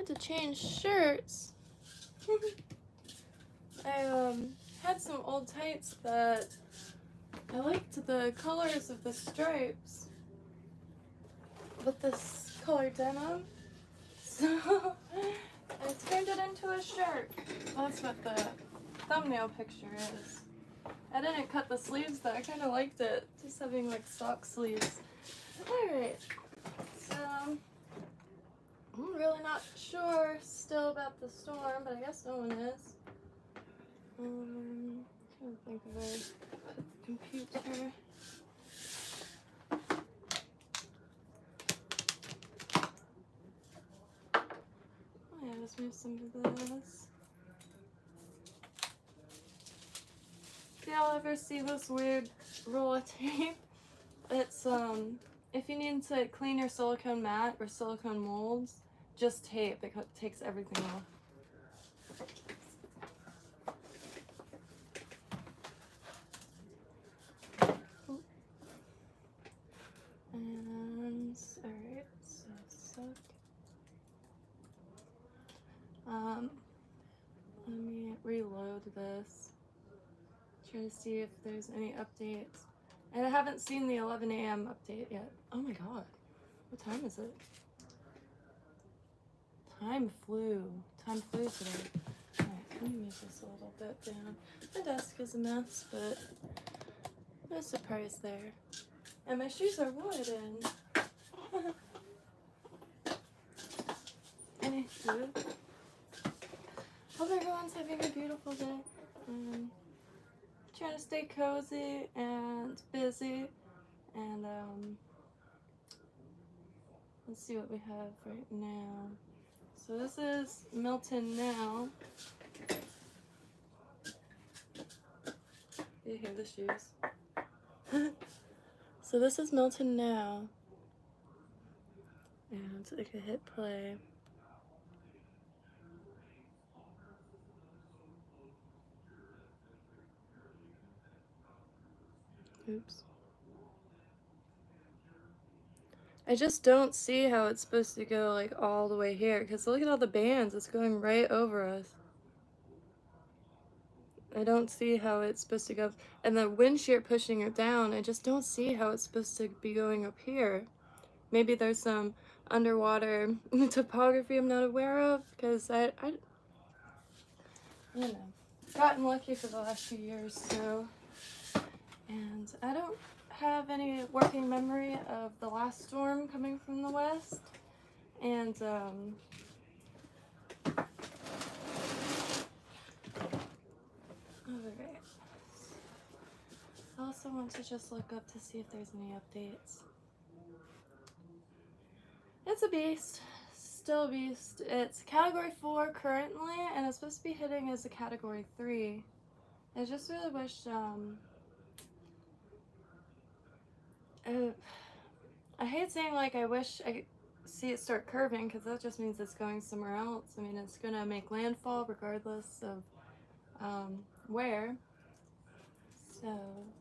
had to change shirts. I had some old tights that I liked the colors of the stripes with this color denim, so I turned it into a shirt. That's what the thumbnail picture is. I didn't cut the sleeves though, I kind of liked it, just having like sock sleeves. Alright, so I'm really not sure still about the storm, but I guess no one is. I'm trying to think of a computer. Oh yeah, let's move some of this. Do y'all ever see this weird roll of tape? It's if you need to clean your silicone mat or silicone molds, just tape. It takes everything off. And alright, so let me reload this. Try to see if there's any updates. And I haven't seen the 11 a.m. update yet. Oh my god. What time is it? Time flew. Time flew today. Alright, let me move this a little bit down. My desk is a mess, but no surprise there. And my shoes are wooden. Anywho, hope everyone's having a beautiful day. Trying to stay cozy and busy, and let's see what we have right now. So this is Milton now. You hear the shoes. So this is Milton now, and I can hit play. Oops. I just don't see how it's supposed to go like all the way here, because look at all the bands, it's going right over us. I don't see how it's supposed to go, and the wind shear pushing it down, I just don't see how it's supposed to be going up here. Maybe there's some underwater topography I'm not aware of, because I you know, gotten lucky for the last few years, so, and I don't have any working memory of the last storm coming from the west, and alright. I also want to just look up to see if there's any updates. It's a beast. Still a beast. It's category 4 currently, and it's supposed to be hitting as a category 3. I just really wish, I hate saying like I wish I see it start curving, because that just means it's going somewhere else. I mean, it's gonna make landfall regardless of where. So I'm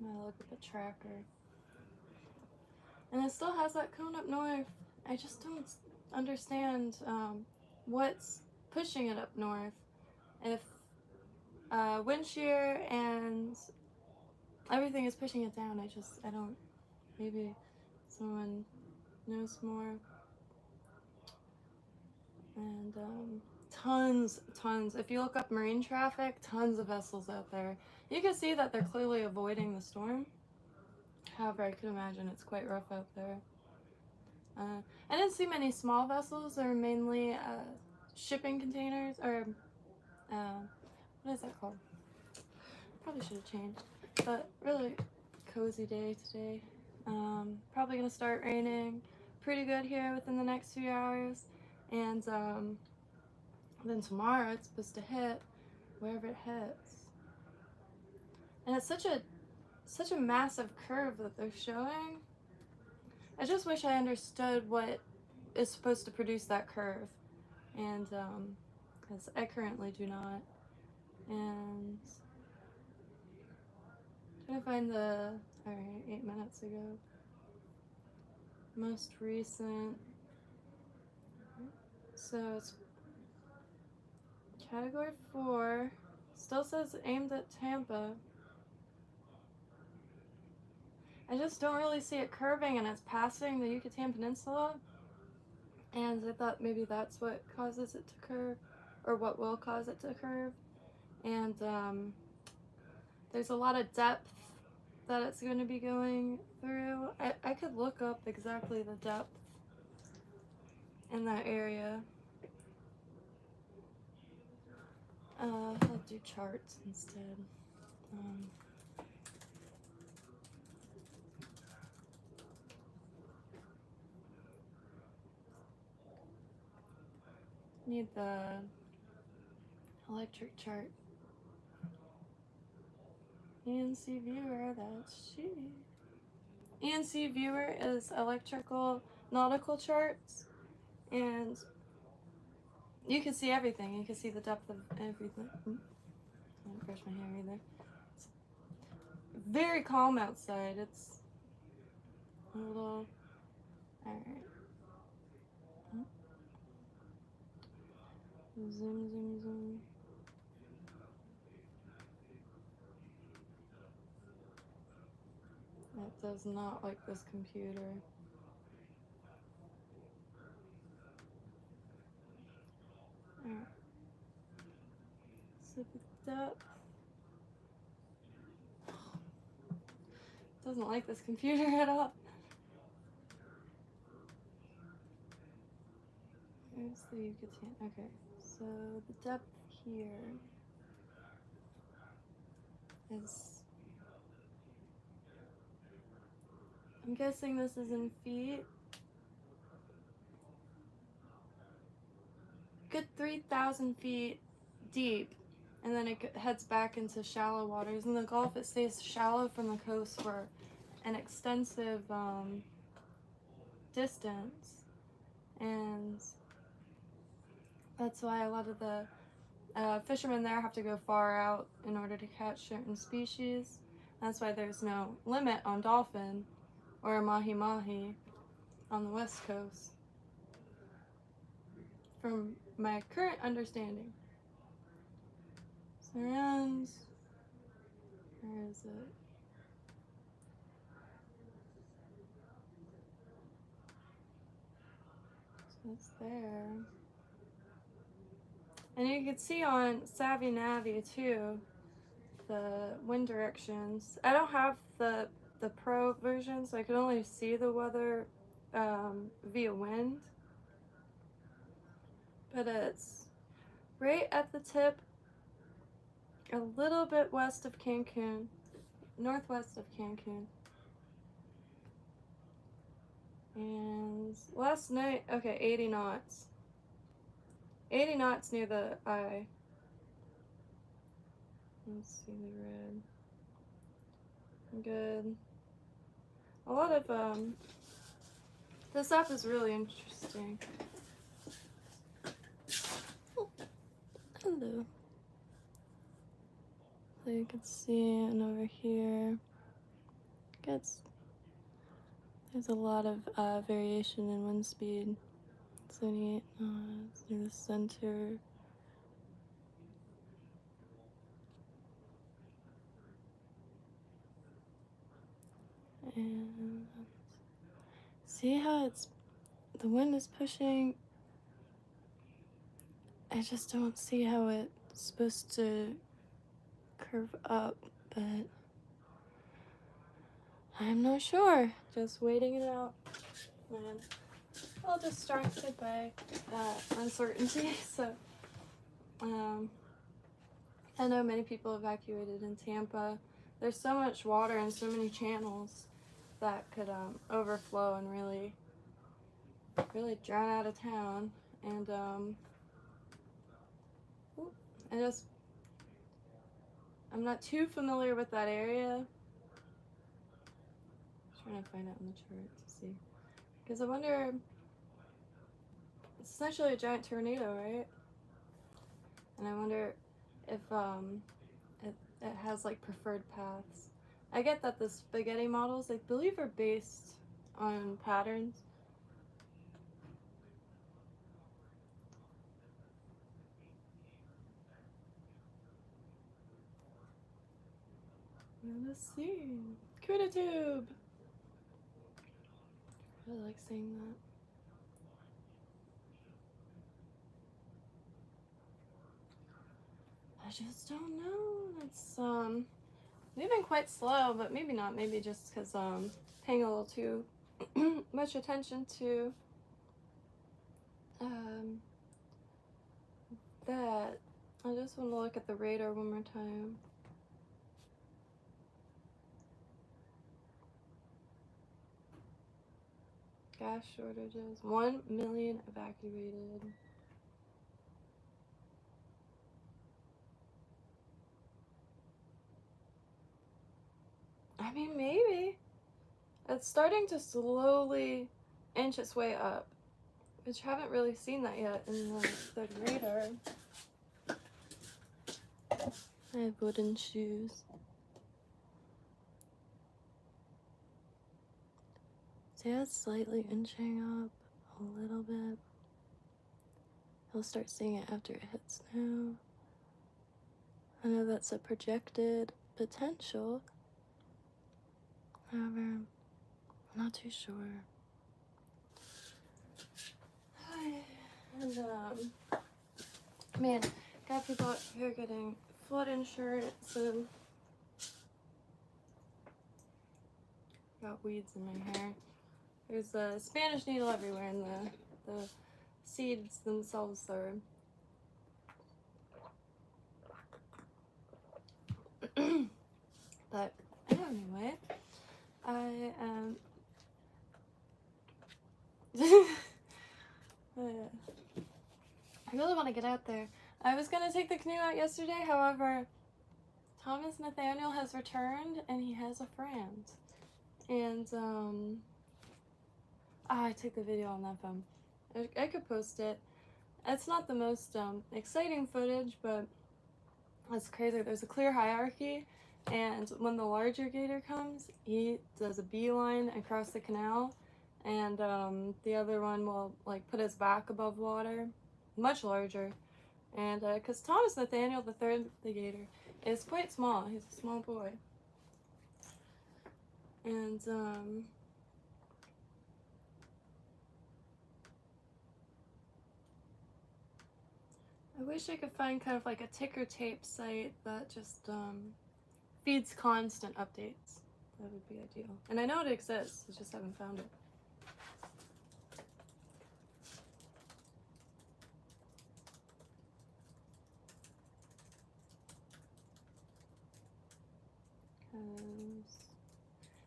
gonna look at the tracker. And it still has that cone up north. I just don't understand what's pushing it up north. If wind shear and everything is pushing it down, I don't, maybe someone knows more. And tons, if you look up marine traffic, tons of vessels out there. You can see that they're clearly avoiding the storm. However, I can imagine it's quite rough out there. I didn't see many small vessels. They're mainly shipping containers, or what is that called? Probably should have changed. But really cozy day today. Probably gonna start raining pretty good here within the next few hours, and then tomorrow it's supposed to hit wherever it hits. And it's such a massive curve that they're showing. I just wish I understood what is supposed to produce that curve, and because I currently do not. And I'm trying to find the, alright, 8 minutes ago. most recent. So it's category 4. Still says aimed at Tampa. I just don't really see it curving, and it's passing the Yucatan Peninsula. And I thought maybe that's what causes it to curve, or what will cause it to curve. And there's a lot of depth that it's going to be going through. I could look up exactly the depth in that area. I'll do charts instead. Need the electric chart. ENC viewer, that's she. ENC viewer is electrical nautical charts, and you can see everything. You can see the depth of everything. I didn't brush my hair either. It's very calm outside. It's a little. Alright. Zoom, zoom, zoom. That does not like this computer. Alright. So the depth. Doesn't like this computer at all. Here's the Yucatan. Okay, so the depth here is. I'm guessing this is in feet. Good 3,000 feet deep, and then it heads back into shallow waters. In the Gulf, it stays shallow from the coast for an extensive distance, and that's why a lot of the fishermen there have to go far out in order to catch certain species. That's why there's no limit on dolphin or mahi-mahi on the west coast, from my current understanding. Surrounds, where is it? So it's there. And you can see on Savvy Navi too, the wind directions. I don't have the pro version, so I can only see the weather via wind. But it's right at the tip, a little bit west of Cancun, northwest of Cancun. And last night, okay, 80 knots. 80 knots near the eye. Let's see the red. Good. A lot of this app is really interesting. Oh, hello. So you can see, and over here, there's a lot of variation in wind speed. 78 knots near the center. And see how the wind is pushing. I just don't see how it's supposed to curve up, but I'm not sure. Just waiting it out. And all distracted by uncertainty. So I know many people evacuated in Tampa. There's so much water and so many channels that could overflow and really drown out of town. And I'm not too familiar with that area. I'm trying to find out in the chart to see, because I wonder, it's essentially a giant tornado, right? And I wonder if it has like preferred paths. I get that the spaghetti models, I believe, are based on patterns, Let's see. CudaTube. I really like saying that. I just don't know. It's moving quite slow, but maybe not. Maybe just because paying a little too much attention to that. I just want to look at the radar one more time. Gas shortages. 1 million evacuated. I mean, maybe. It's starting to slowly inch its way up, which I haven't really seen that yet in the radar. I have wooden shoes. See how it's slightly inching up a little bit. I'll start seeing it after it hits now. I know that's a projected potential. However, I'm not too sure. And man, got people out here getting flood insurance and got weeds in my hair. There's a Spanish needle everywhere, and the seeds themselves are but anyway, I am I really want to get out there. I was gonna take the canoe out yesterday, however, Thomas Nathaniel has returned and he has a friend. And I took the video on that phone. I could post it. It's not the most exciting footage, but it's crazy. There's a clear hierarchy, and when the larger gator comes, he does a beeline across the canal, and the other one will like put his back above water, much larger. And because Thomas Nathaniel, the third, the gator, is quite small. He's a small boy. And I wish I could find kind of like a ticker tape site that just feeds constant updates. That would be ideal. And I know it exists, I just haven't found it.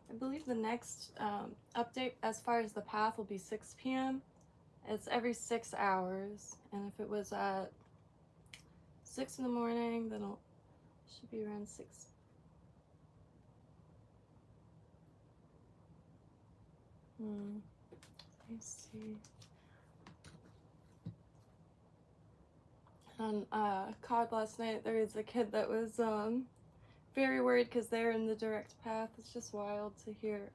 I believe the next update as far as the path will be 6 p.m. It's every 6 hours, and if it was at 6 in the morning, then it should be around 6. Let me see. On COD last night, there was a kid that was very worried because they're in the direct path. It's just wild to hear.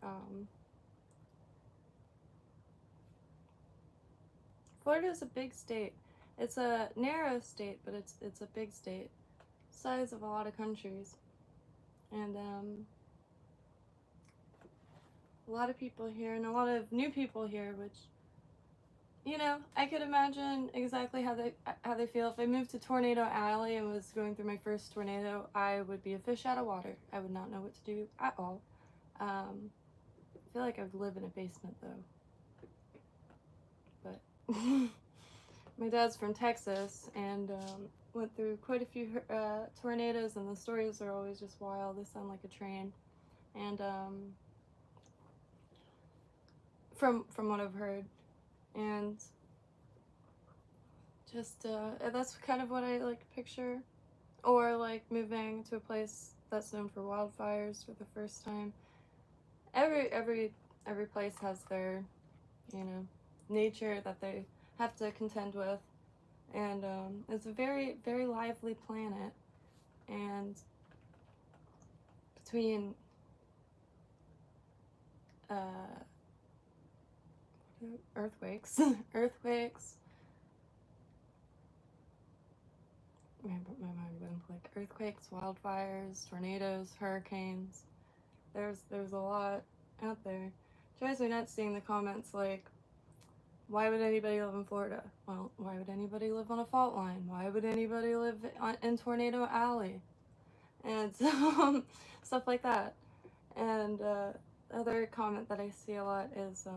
Florida is a big state. It's a narrow state, but it's a big state, size of a lot of countries, and a lot of people here and a lot of new people here, which, you know, I could imagine exactly how they feel. If I moved to Tornado Alley and was going through my first tornado, I would be a fish out of water. I would not know what to do at all. I feel like I would live in a basement though. But my dad's from Texas and went through quite a few tornadoes, and the stories are always just wild. They sound like a train. And from what I've heard, and just that's kind of what I like to picture, or like moving to a place that's known for wildfires for the first time. Every place has their, you know, nature that they have to contend with, and it's a very, very lively planet, and between earthquakes my mind went like earthquakes, wildfires, tornadoes, hurricanes. There's a lot out there. Drives me nuts seeing the comments like, why would anybody live in Florida? Well, why would anybody live on a fault line? Why would anybody live in Tornado Alley? And stuff like that. And other comment that I see a lot is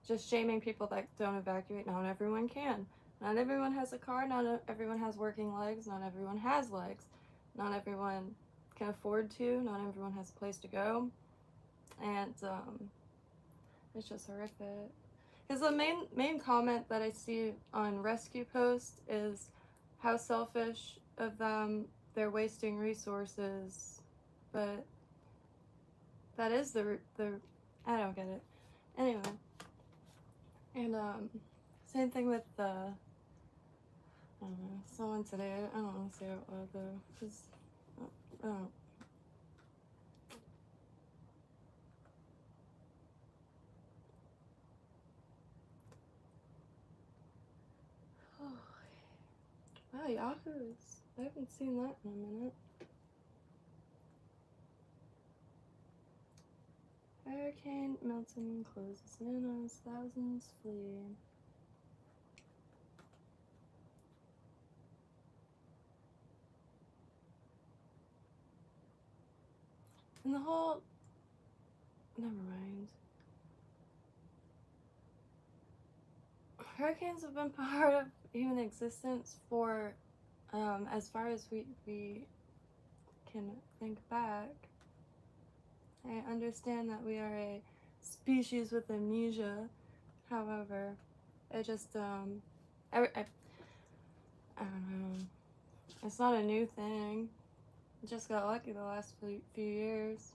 just shaming people that don't evacuate. Not everyone can. Not everyone has a car. Not everyone has working legs. Not everyone has legs. Not everyone can afford to. Not everyone has a place to go. And it's just horrific. Because the main comment that I see on rescue posts is how selfish of them, they're wasting resources. But that is the I don't get it. Anyway. And same thing with I don't know, someone today, I don't want to say it out loud though, because I don't. Wow, Yahoo's. I haven't seen that in a minute. Hurricane Milton closes in as thousands flee. And the whole... Never mind. Hurricanes have been part of human existence for as far as we can think back. I understand that we are a species with amnesia. However, I just I don't know. It's not a new thing. I just got lucky the last few years.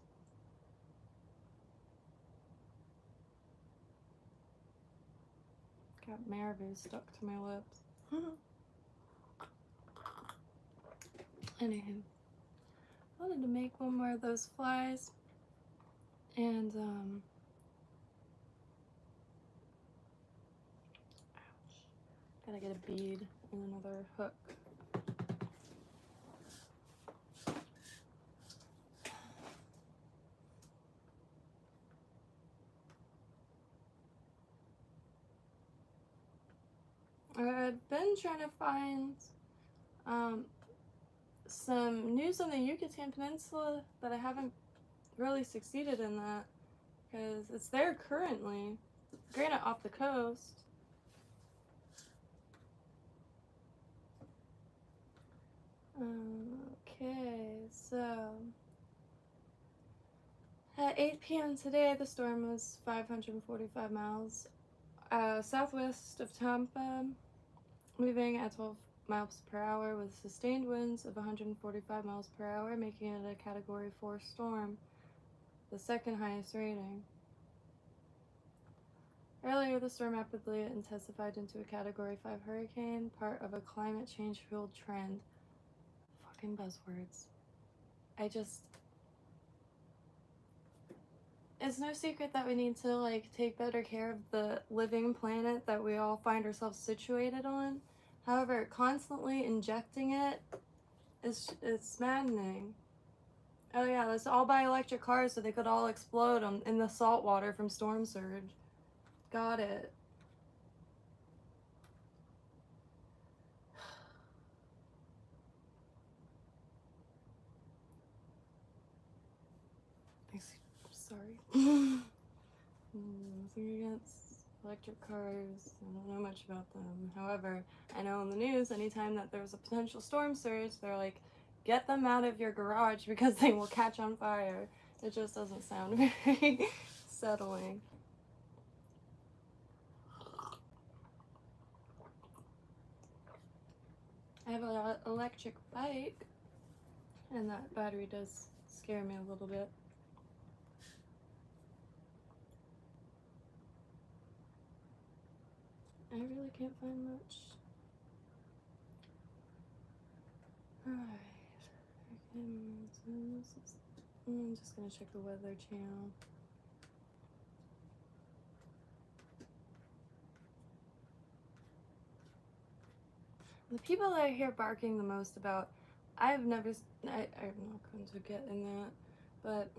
Got marabou stuck to my lips. Anywho, I wanted to make one more of those flies, and ouch, gotta get a bead and another hook. I've been trying to find some news on the Yucatan Peninsula, but I haven't really succeeded in that because it's there currently, granted off the coast. Okay, so at 8 p.m. today, the storm was 545 miles southwest of Tampa, moving at 12 miles per hour with sustained winds of 145 miles per hour, making it a Category 4 storm, the second highest rating. Earlier, the storm rapidly intensified into a Category 5 hurricane, part of a climate change-fueled trend. Fucking buzzwords. It's no secret that we need to, like, take better care of the living planet that we all find ourselves situated on. However, constantly injecting it it's maddening. Oh yeah, let's all buy electric cars so they could all explode in the salt water from storm surge. Got it. Sorry. Nothing against electric cars. I don't know much about them. However, I know in the news, anytime that there's a potential storm surge, they're like, get them out of your garage because they will catch on fire. It just doesn't sound very settling. I have an electric bike, and that battery does scare me a little bit. I really can't find much. Alright. I'm just gonna check the Weather Channel. The people that I hear barking the most about, I'm not going to get in that, but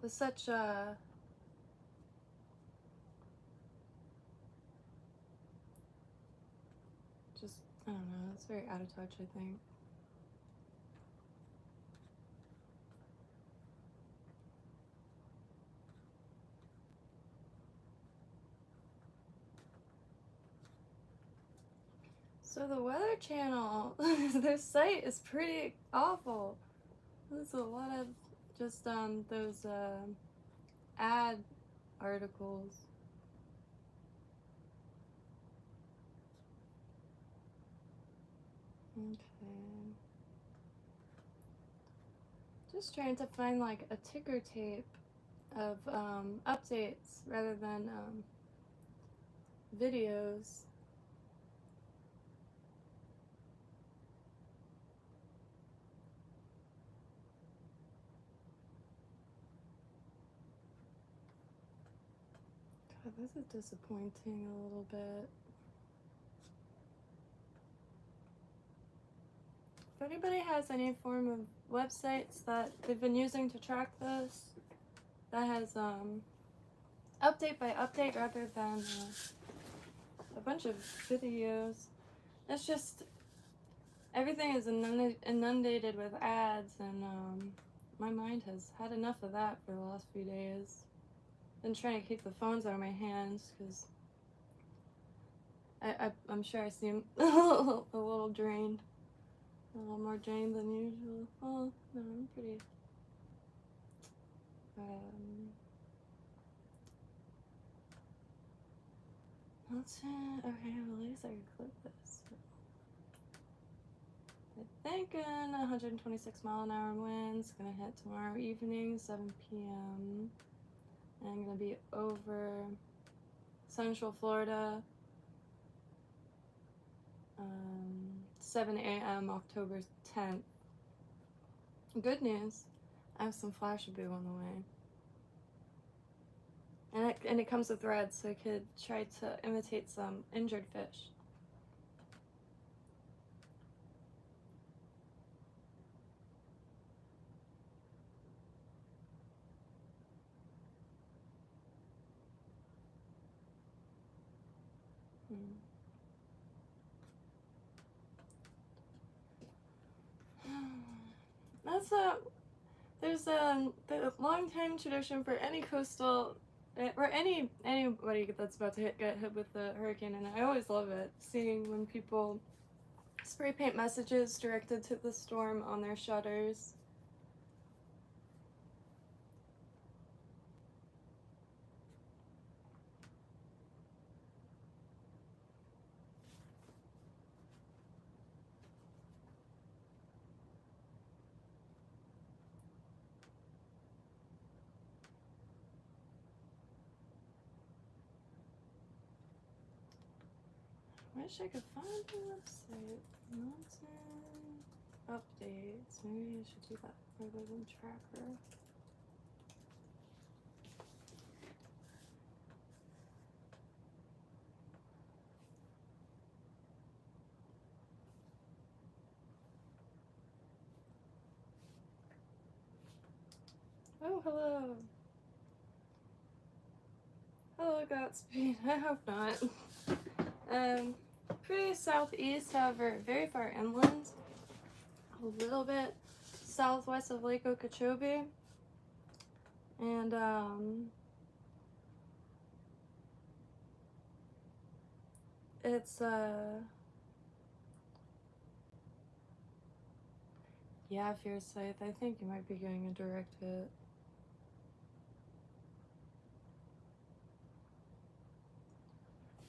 with such just, I don't know, it's very out of touch, I think. So the Weather Channel, their site is pretty awful. There's a lot of just those ad articles. Okay. Just trying to find like a ticker tape of updates rather than videos. God, this is disappointing a little bit. If anybody has any form of websites that they've been using to track this, that has update by update rather than a bunch of videos. It's just everything is inundated with ads, and my mind has had enough of that for the last few days. Been trying to keep the phones out of my hands because I'm sure I seem a little drained. A little more drained than usual. Oh, no, I'm pretty. Let's see. Okay, at least I can click this. I think 126-mile-an-hour winds. Gonna hit tomorrow evening, 7 p.m. And gonna be over Central Florida, 7 a.m. October 10th. Good news, I have some Flashaboo on the way. And it comes with red, so I could try to imitate some injured fish. That's there's the long-time tradition for any coastal or anybody that's about to get hit with the hurricane, and I always love it, seeing when people spray paint messages directed to the storm on their shutters. Wish I could find the website. Milton updates. Maybe I should do that rather than tracker. Oh, hello. Hello, Godspeed. I hope not. Pretty southeast, however, very far inland. A little bit southwest of Lake Okeechobee. And, it's, yeah, Forsyth. I think you might be getting a direct hit.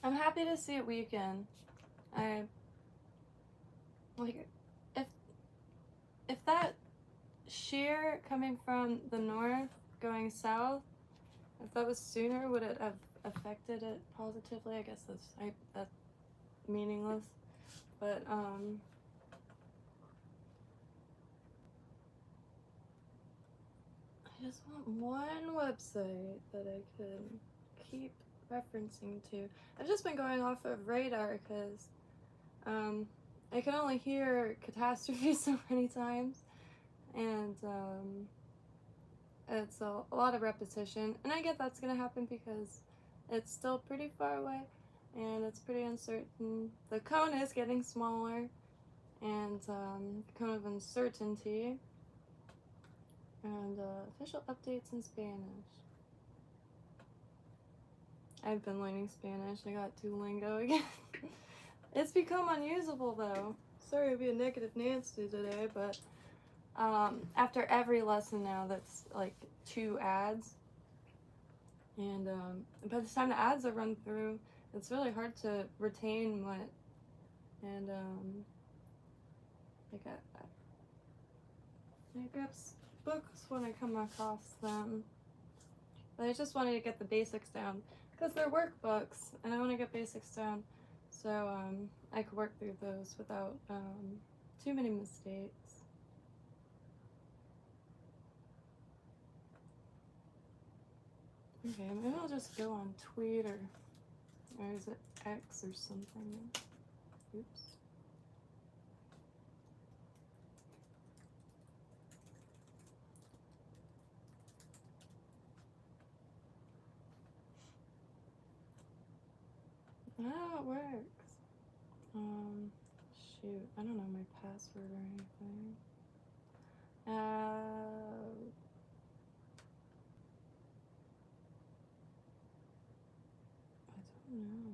I'm happy to see it weaken. I like if that shear coming from the north going south, if that was sooner, would it have affected it positively? I guess that's meaningless. But I just want one website that I could keep referencing to? I've just been going off of radar because I can only hear catastrophe so many times, and it's a lot of repetition, and I get that's gonna happen because it's still pretty far away and it's pretty uncertain. The cone is getting smaller, and cone of uncertainty, and official updates in Spanish. I've been learning Spanish. I got Duolingo again. It's become unusable though. Sorry to be a negative Nancy today, but after every lesson now that's like 2 ads, and by the time the ads are run through, it's really hard to retain what, and I grab books when I come across them, but I just wanted to get the basics down because they're workbooks and I want to get basics down so I could work through those without too many mistakes. Okay, maybe I'll just go on Twitter, or is it X or something? Oops. Ah, it works. Shoot, I don't know my password or anything. I don't know.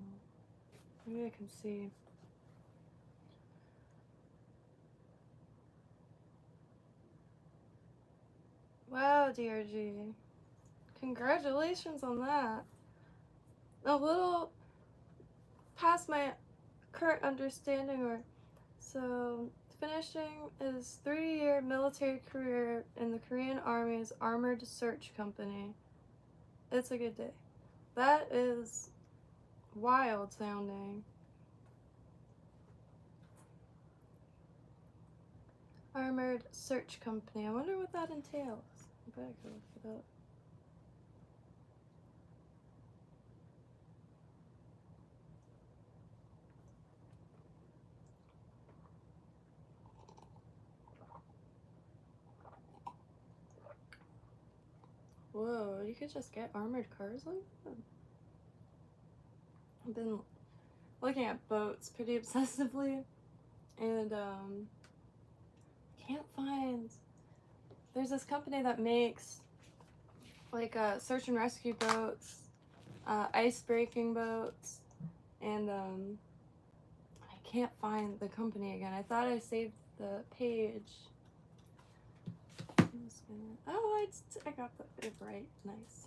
Maybe I can see. Wow, DRG. Congratulations on that. A little past my current understanding, or so finishing his 3-year military career in the Korean Army's Armored Search Company. It's a good day. That is wild sounding. Armored Search Company. I wonder what that entails. I bet I could look it up. Whoa, you could just get armored cars like that? I've been looking at boats pretty obsessively, and can't find. There's this company that makes like search and rescue boats, ice breaking boats, and I can't find the company again. I thought I saved the page. I'm just gonna, oh, I got it right. Nice.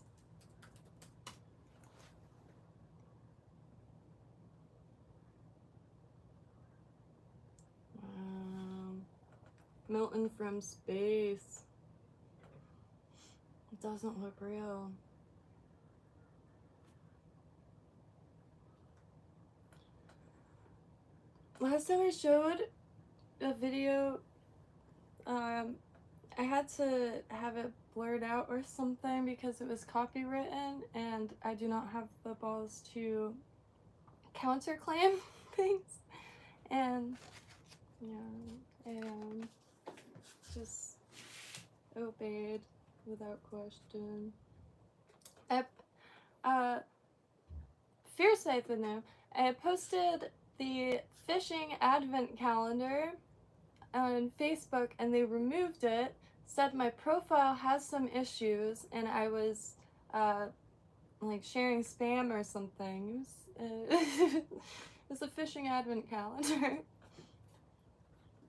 Milton from space. It doesn't look real. Last time I showed a video, I had to have it blurred out or something because it was copywritten, and I do not have the balls to counterclaim things, and yeah, and just obeyed without question. Fierce Nathan now. I posted the fishing advent calendar on Facebook and they removed it, said my profile has some issues, and I was like sharing spam or something. It was a fishing advent calendar.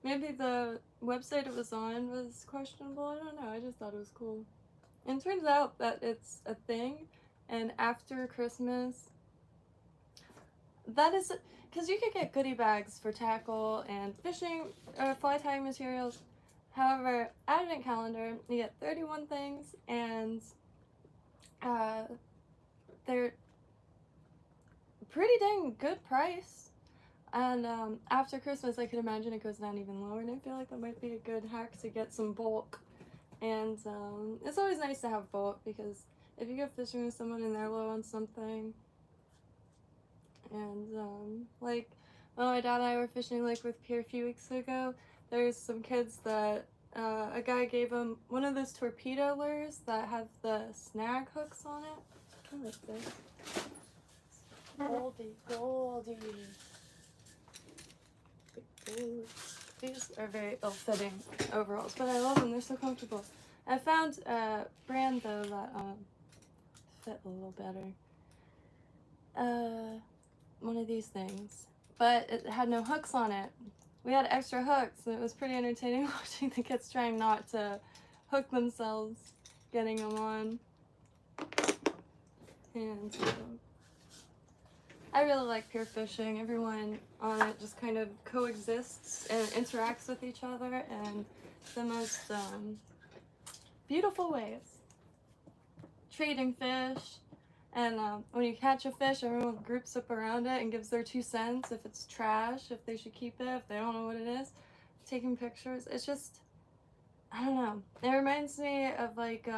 Maybe the website it was on was questionable, I don't know, I just thought it was cool. And it turns out that it's a thing, and after Christmas, that is, because you could get goodie bags for tackle and fishing or fly tying materials. However, advent calendar, you get 31 things, and they're pretty dang good price. And after Christmas, I could imagine it goes down even lower, and I feel like that might be a good hack to get some bulk. And it's always nice to have bulk, because if you go fishing with someone and they're low on something, And like when my dad and I were fishing Lake with Pier a few weeks ago, there's some kids that a guy gave them one of those torpedo lures that have the snag hooks on it. I like this. Goldie. These are very ill-fitting overalls, but I love them. They're so comfortable. I found a brand though that fit a little better. One of these things, but it had no hooks on it. We had extra hooks, and it was pretty entertaining watching the kids trying not to hook themselves, getting them on. And I really like pier fishing. Everyone on it just kind of coexists and interacts with each other in the most beautiful ways. Trading fish, and when you catch a fish, everyone groups up around it and gives their 2 cents if it's trash, if they should keep it, if they don't know what it is. Taking pictures. It's just, I don't know. It reminds me of like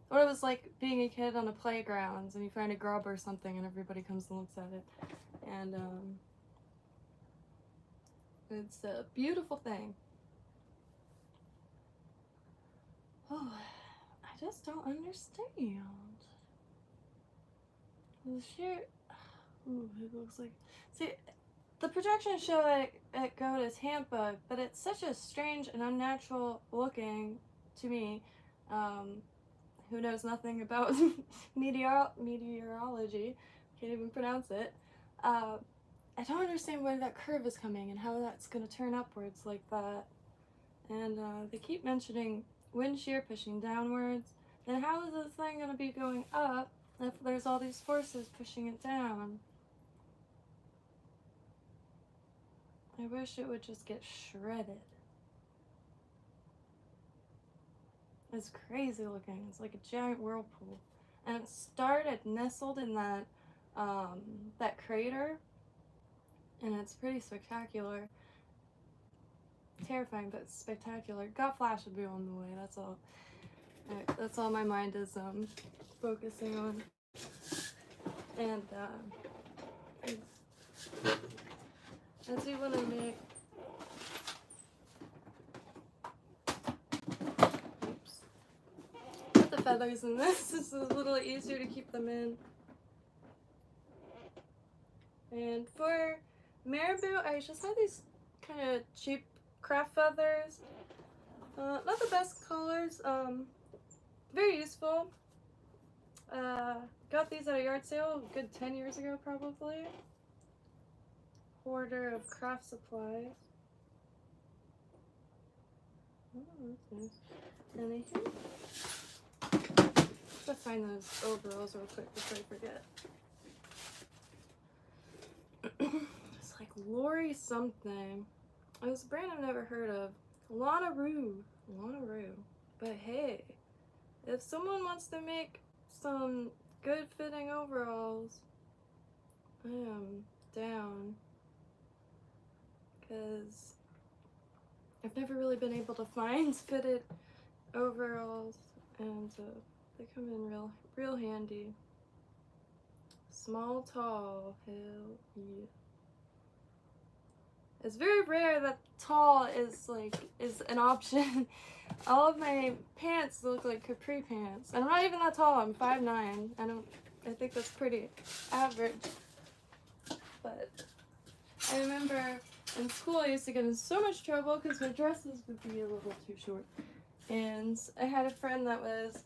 what it was like being a kid on a playground and you find a grub or something and everybody comes and looks at it. And it's a beautiful thing. Oh, I just don't understand. The sheer, ooh, it looks like, see, the projections show it go to Tampa, but it's such a strange and unnatural looking to me. Who knows nothing about meteorology, can't even pronounce it. I don't understand where that curve is coming and how that's going to turn upwards like that. And they keep mentioning wind shear pushing downwards. Then how is this thing going to be going up if there's all these forces pushing it down? I wish it would just get shredded. It's crazy looking. It's like a giant whirlpool. And it started nestled in that that crater. And it's pretty spectacular. Terrifying, but spectacular. Got Flash would be on the way, that's all. That's all my mind is focusing on. And I do want to make, oops, put the feathers in this. It's a little easier to keep them in. And for marabou, I just have these kind of cheap craft feathers. Not the best colors, very useful. Got these at a yard sale a good 10 years ago probably. Hoarder of craft supplies. Oh, that's nice. Anything? Let's find those overalls real quick before I forget. It's like Lori something. It was a brand I've never heard of. Lana Roo. But hey, if someone wants to make some good fitting overalls, I am down. Because I've never really been able to find fitted overalls, and they come in real handy. Small, tall, hell yeah. It's very rare that tall is an option. All of my pants look like capri pants, and I'm not even that tall. I'm 5'9". I think that's pretty average. But I remember in school I used to get in so much trouble because my dresses would be a little too short, and I had a friend that was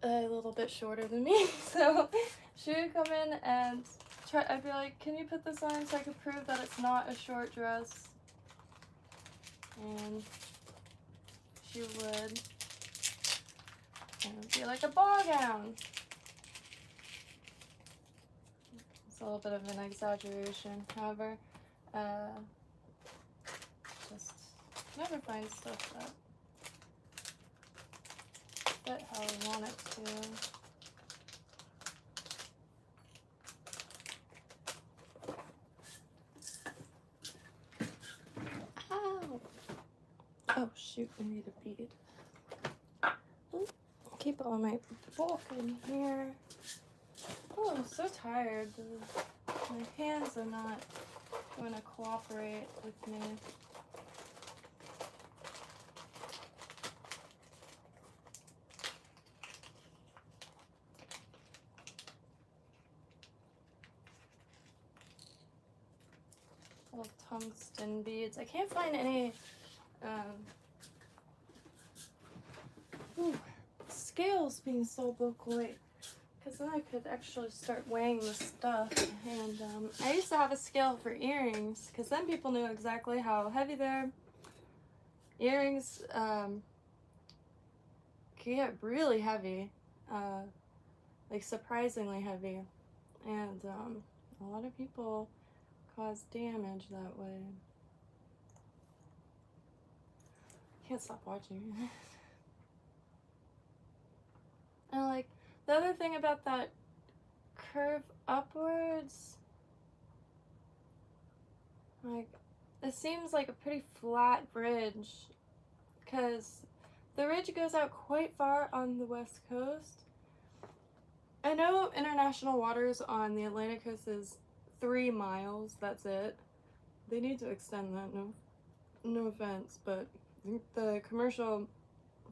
a little bit shorter than me, so she would come in and I'd be like, can you put this on so I could prove that it's not a short dress? And she would. And it would be like a ball gown. It's a little bit of an exaggeration, however. Just never find stuff that fit how I want it to. Oh shoot, I need a bead. Ooh, keep all my bulk in here. Oh, I'm so tired. My hands are not going to cooperate with me. Little tungsten beads. I can't find any scales being sold locally, because then I could actually start weighing the stuff. And I used to have a scale for earrings, because then people knew exactly how heavy they're. Earrings can get really heavy, like surprisingly heavy, and a lot of people cause damage that way. Can't stop watching. And like the other thing about that curve upwards, like it seems like a pretty flat bridge, because the ridge goes out quite far on the west coast. I know international waters on the Atlantic coast is 3 miles, that's it. They need to extend that, no offense, but the commercial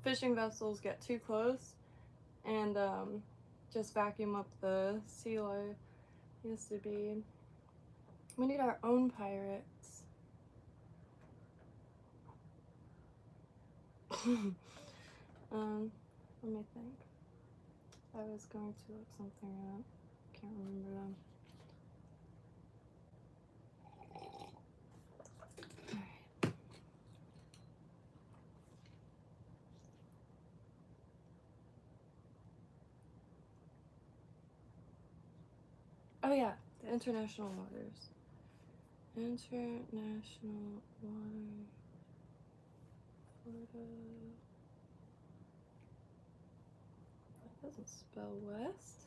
fishing vessels get too close and just vacuum up the sea life. Used to be. We need our own pirates. Let me think. I was going to look something up. Can't remember them. Alright. Oh yeah, the international waters. International waters. Florida. That doesn't spell west.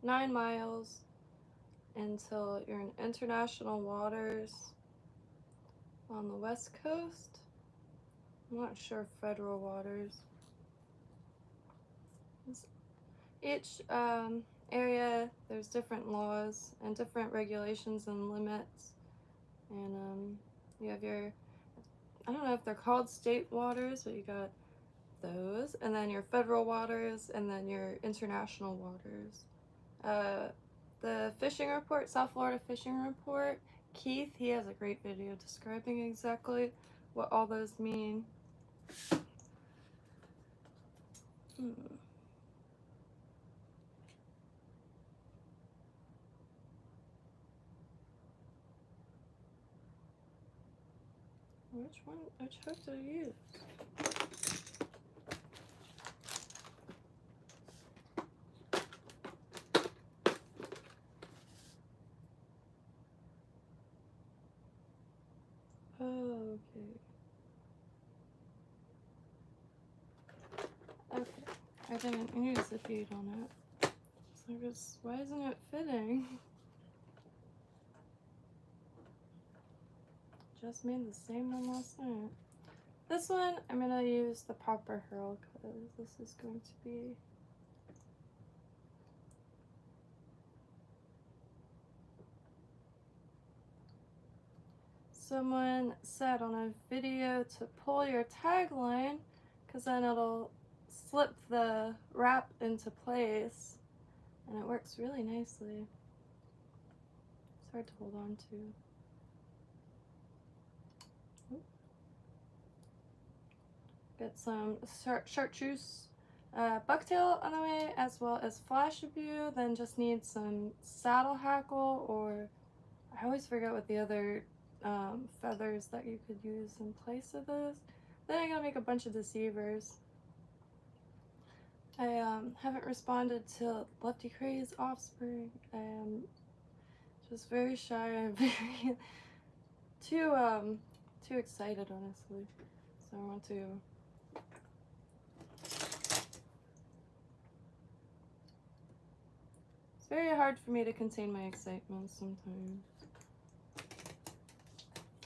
Nine miles until you're in international waters on the west coast. I'm not sure federal waters. Each area, there's different laws and different regulations and limits. And you have your, I don't know if they're called state waters, but you got those, and then your federal waters, and then your international waters. The fishing report, South Florida fishing report, Keith, he has a great video describing exactly what all those mean. Which hook did I use? Oh, okay. I didn't use the bead on it. So why isn't it fitting? Just made the same one last night. This one, I'm gonna use the proper hurl, because this is going to be someone said on a video to pull your tagline, because then it'll slip the wrap into place, and it works really nicely. It's hard to hold on to. Get some chartreuse bucktail on the way, as well as flashabou. Then just need some saddle hackle, or I always forget what the other feathers that you could use in place of those. Then I gotta make a bunch of deceivers. I haven't responded to Lefty Cray's offspring. I am just very shy. I'm very too excited, honestly. So I want to It's very hard for me to contain my excitement sometimes.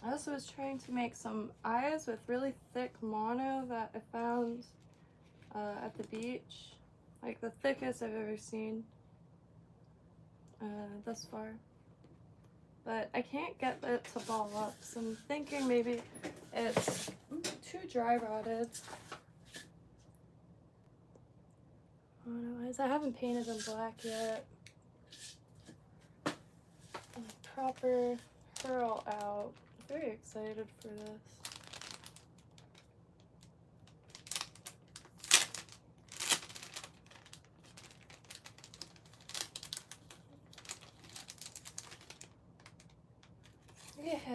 I also was trying to make some eyes with really thick mono that I found at the beach. Like the thickest I've ever seen thus far. But I can't get it to ball up, so I'm thinking maybe it's too dry rotted. Otherwise, I haven't painted them black yet. Proper curl out. Very excited for this. Yeah, I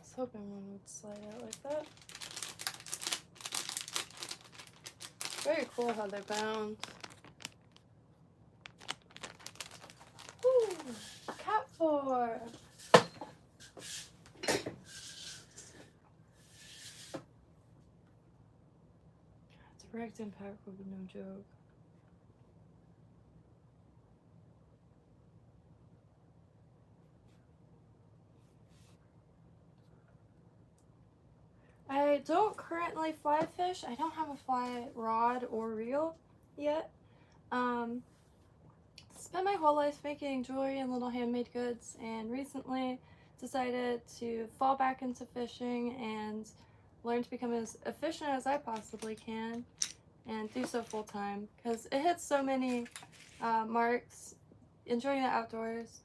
was hoping one would slide out like that. Very cool how they're bound. Woo! Cat 4! Direct impact would be no joke. I don't currently fly fish. I don't have a fly rod or reel yet. Spent my whole life making jewelry and little handmade goods, and recently decided to fall back into fishing and learn to become as efficient as I possibly can and do so full time, because it hits so many marks. Enjoying the outdoors,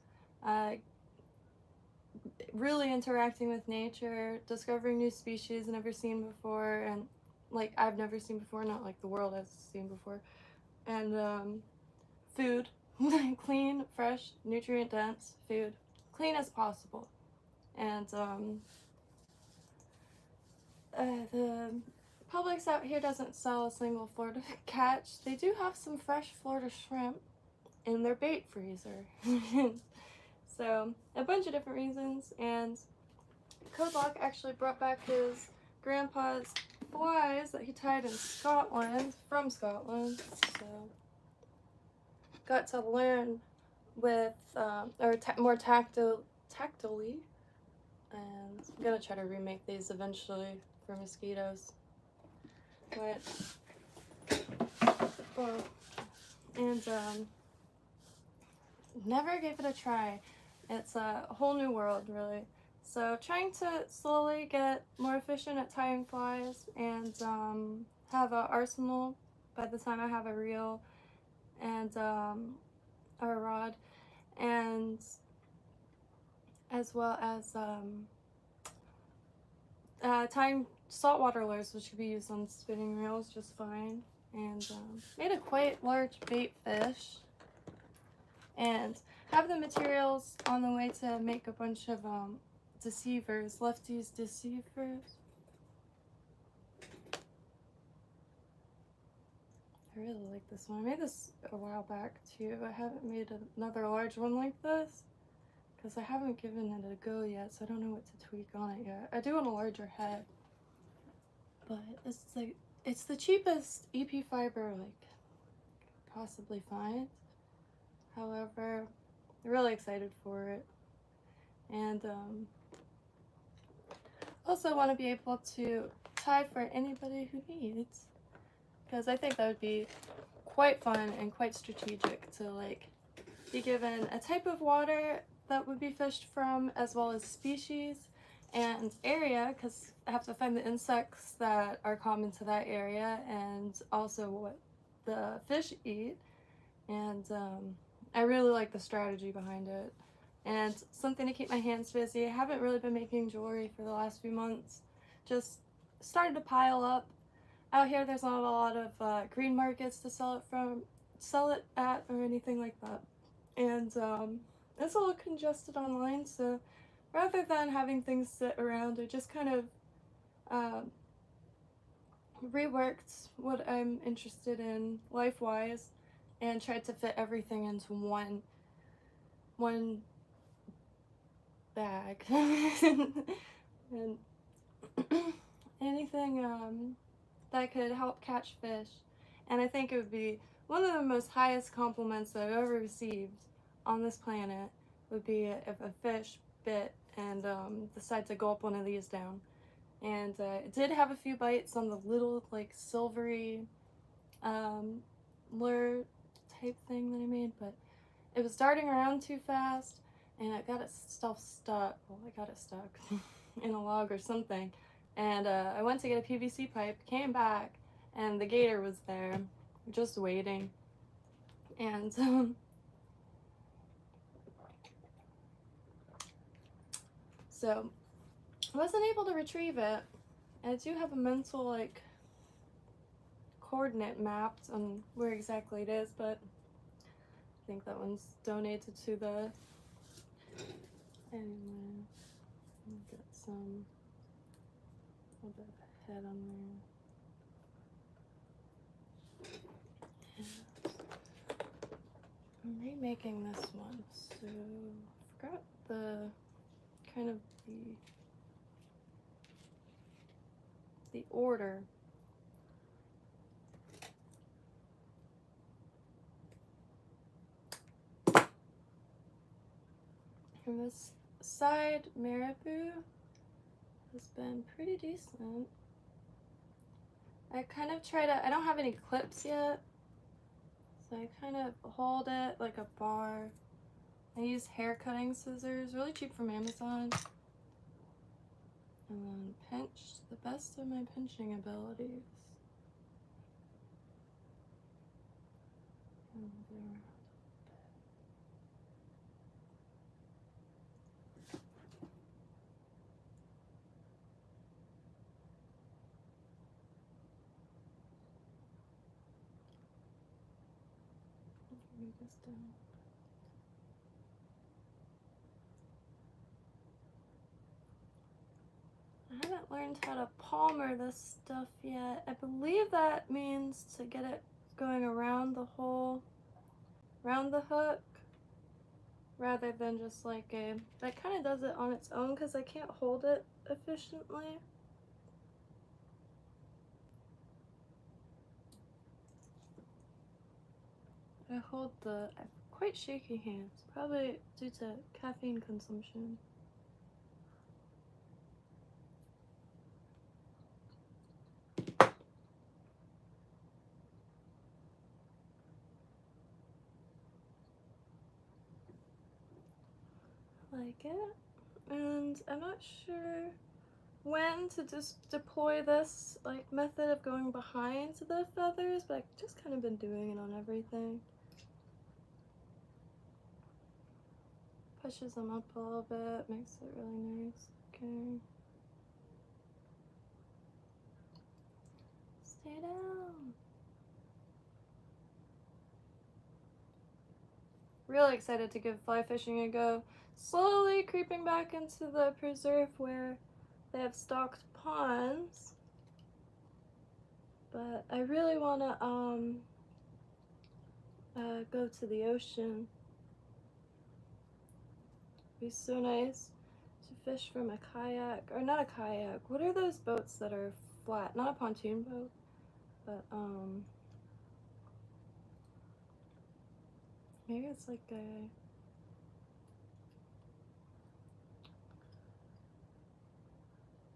really interacting with nature, discovering new species never seen before, and like I've never seen before, not like the world has seen before, and food. Clean, fresh, nutrient dense food, clean as possible. And the Publix out here doesn't sell a single Florida catch. They do have some fresh Florida shrimp in their bait freezer. So a bunch of different reasons, and Code Lock actually brought back his grandpa's flies that he tied in Scotland, from Scotland, so got to learn with, more tactily, and I'm gonna try to remake these eventually for mosquitoes. But, well, and never gave it a try. It's a whole new world, really. So trying to slowly get more efficient at tying flies, and have an arsenal by the time I have a reel and a rod, and as well as tying saltwater lures, which could be used on spinning reels just fine, and made a quite large bait fish, and have the materials on the way to make a bunch of deceivers, lefties deceivers. I really like this one. I made this a while back too. I haven't made another large one like this because I haven't given it a go yet, so I don't know what to tweak on it yet. I do want a larger head, but it's the cheapest EP fiber like possibly find. However, I'm really excited for it, and also want to be able to tie for anybody who needs, because I think that would be quite fun and quite strategic to like be given a type of water that would be fished from, as well as species and area, because I have to find the insects that are common to that area and also what the fish eat. And I really like the strategy behind it, and something to keep my hands busy. I haven't really been making jewelry for the last few months. Just started to pile up. Out here there's not a lot of green markets to sell it at or anything like that, and it's a little congested online, so rather than having things sit around, I just kind of reworked what I'm interested in life-wise and tried to fit everything into one bag. And anything that could help catch fish. And I think it would be one of the most highest compliments that I've ever received on this planet would be if a fish bit and decided to gulp one of these down. And it did have a few bites on the little like silvery lure type thing that I made, but it was darting around too fast and it got itself stuck. Well, I got it stuck in a log or something. And I went to get a PVC pipe, came back, and the gator was there, just waiting. And so I wasn't able to retrieve it. And I do have a mental like coordinate mapped on where exactly it is, but I think that one's donated to the. Anyway, get some. A little bit of head on there. I'm remaking this one, so I forgot the kind of the order. And this side marabou has been pretty decent. I kind of try to, I don't have any clips yet, so I kind of hold it like a bar. I use hair cutting scissors, really cheap from Amazon. And then pinch the best of my pinching abilities. And there. Move this down. I haven't learned how to palmer this stuff yet. I believe that means to get it going around the hole, around the hook, rather than just like a, that kind of does it on its own because I can't hold it efficiently. I hold the, I have quite shaky hands, probably due to caffeine consumption. Like it. And I'm not sure when to just deploy this like method of going behind the feathers, but I've just kind of been doing it on everything. Pushes them up a little bit, makes it really nice. Okay. Stay down. Really excited to give fly fishing a go. Slowly creeping back into the preserve where they have stocked ponds. But I really want to go to the ocean. It'd be so nice to fish from a kayak, or not a kayak. What are those boats that are flat? Not a pontoon boat, but maybe it's like a.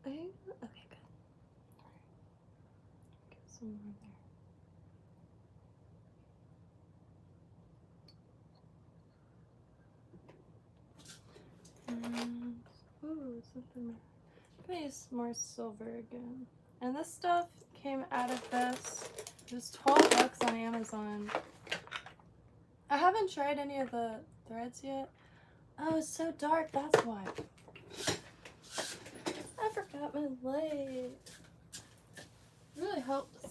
Okay, good. Get some more there. And ooh, something more. I'm gonna use more silver again. And this stuff came out of this. It was $12 on Amazon. I haven't tried any of the threads yet. Oh, it's so dark, that's why. I forgot my light. Really helps.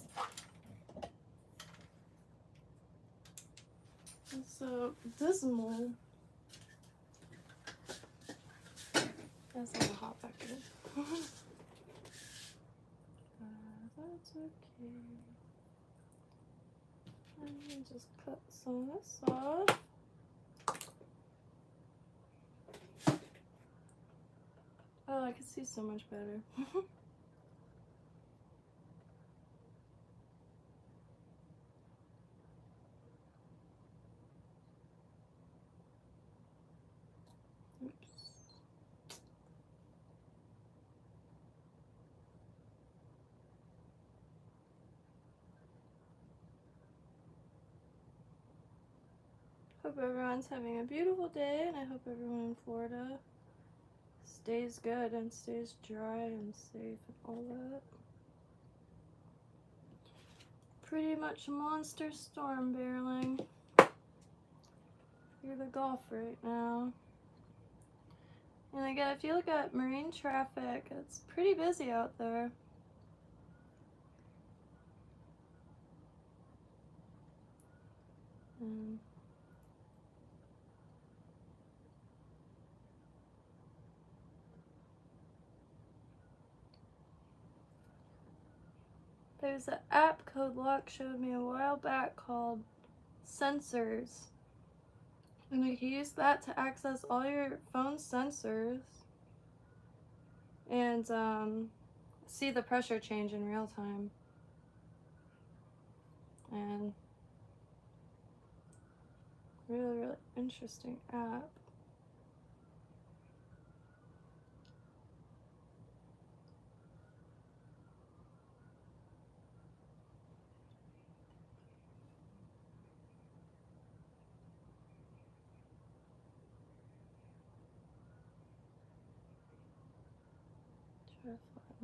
It's so dismal. That's like a hot back in. That's okay. I'm gonna just cut some of this off. Oh, I can see so much better. Hope everyone's having a beautiful day, and I hope everyone in Florida stays good and stays dry and safe and all that. Pretty much a monster storm barreling through the Gulf right now. And again, if you look at marine traffic, it's pretty busy out there. There's an app Code Lock showed me a while back called Sensors. And you can use that to access all your phone sensors and see the pressure change in real time. And really, really interesting app.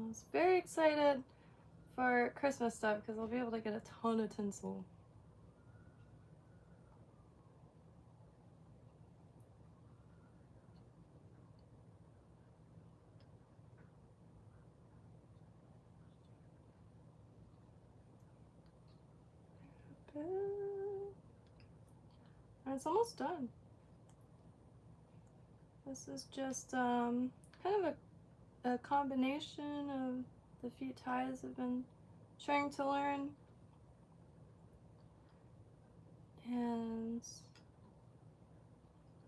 I was very excited for Christmas stuff because I'll be able to get a ton of tinsel. And it's almost done. This is just kind of a combination of the few ties I've been trying to learn. And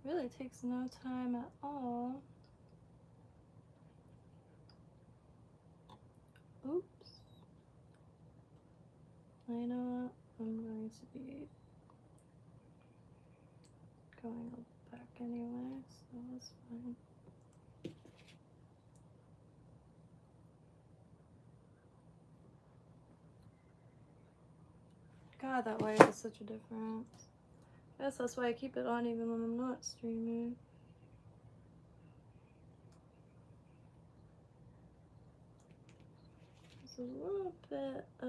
really takes no time at all. Oops. You know what? I'm going to be going back anyway, so that's fine. God, that light is such a difference. I guess that's why I keep it on even when I'm not streaming. There's a little bit of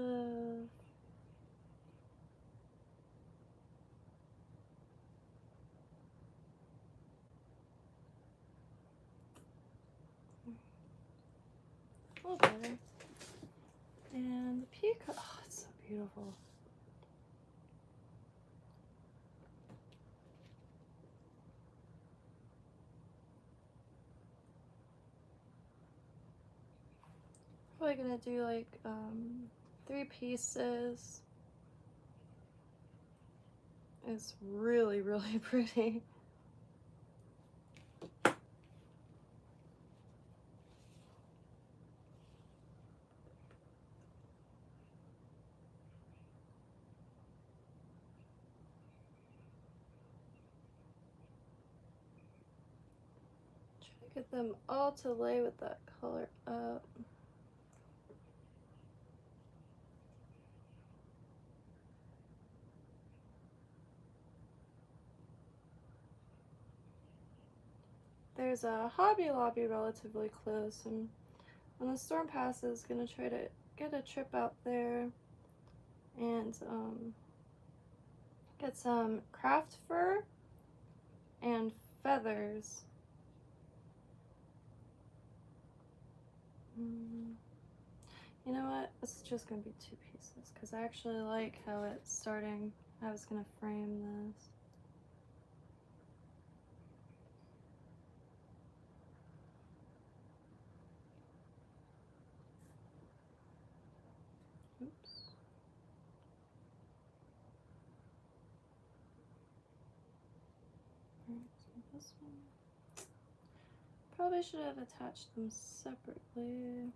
a little better. And the peacock, oh, it's so beautiful. Probably gonna do like 3 pieces. It's really, really pretty. Try to get them all to lay with that color up. There's a Hobby Lobby relatively close, and when the storm passes, gonna try to get a trip out there and get some craft fur and feathers. You know what? This is just gonna be 2 pieces because I actually like how it's starting. I was gonna frame this. Oops. Alright, so this one. Probably should have attached them separately.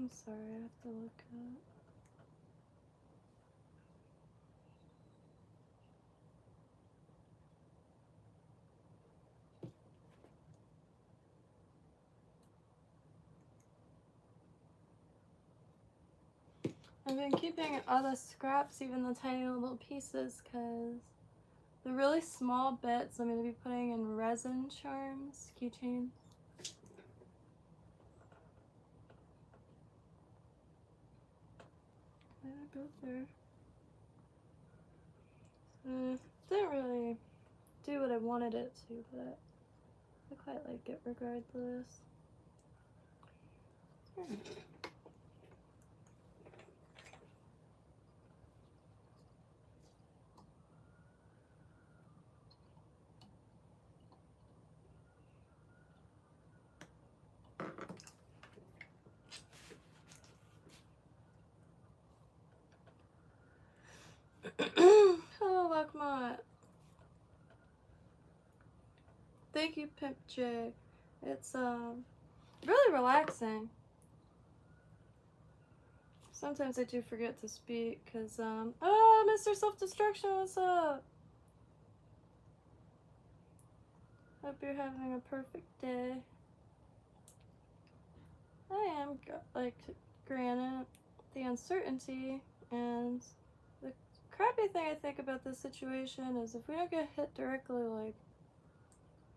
I'm sorry, I have to look up. I've been keeping all the scraps, even the tiny little pieces, because the really small bits I'm going to be putting in resin charms, keychains. Where did it go there? Didn't really do what I wanted it to, but I quite like it regardless. Hello, Luckmot. Thank you, Pimp J. It's really relaxing. Sometimes I do forget to speak because oh, Mr. Self-Destruction, what's up? Hope you're having a perfect day. I am, like, granted the uncertainty, and the crappy thing I think about this situation is if we don't get hit directly, like,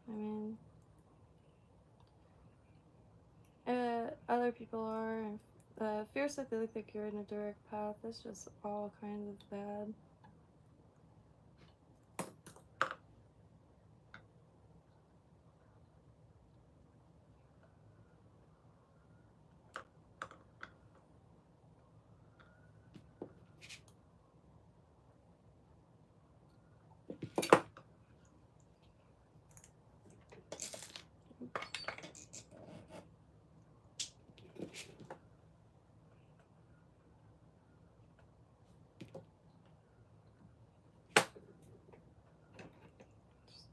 I mean, other people are, feels like they think you're in a direct path. It's just all kinds of bad.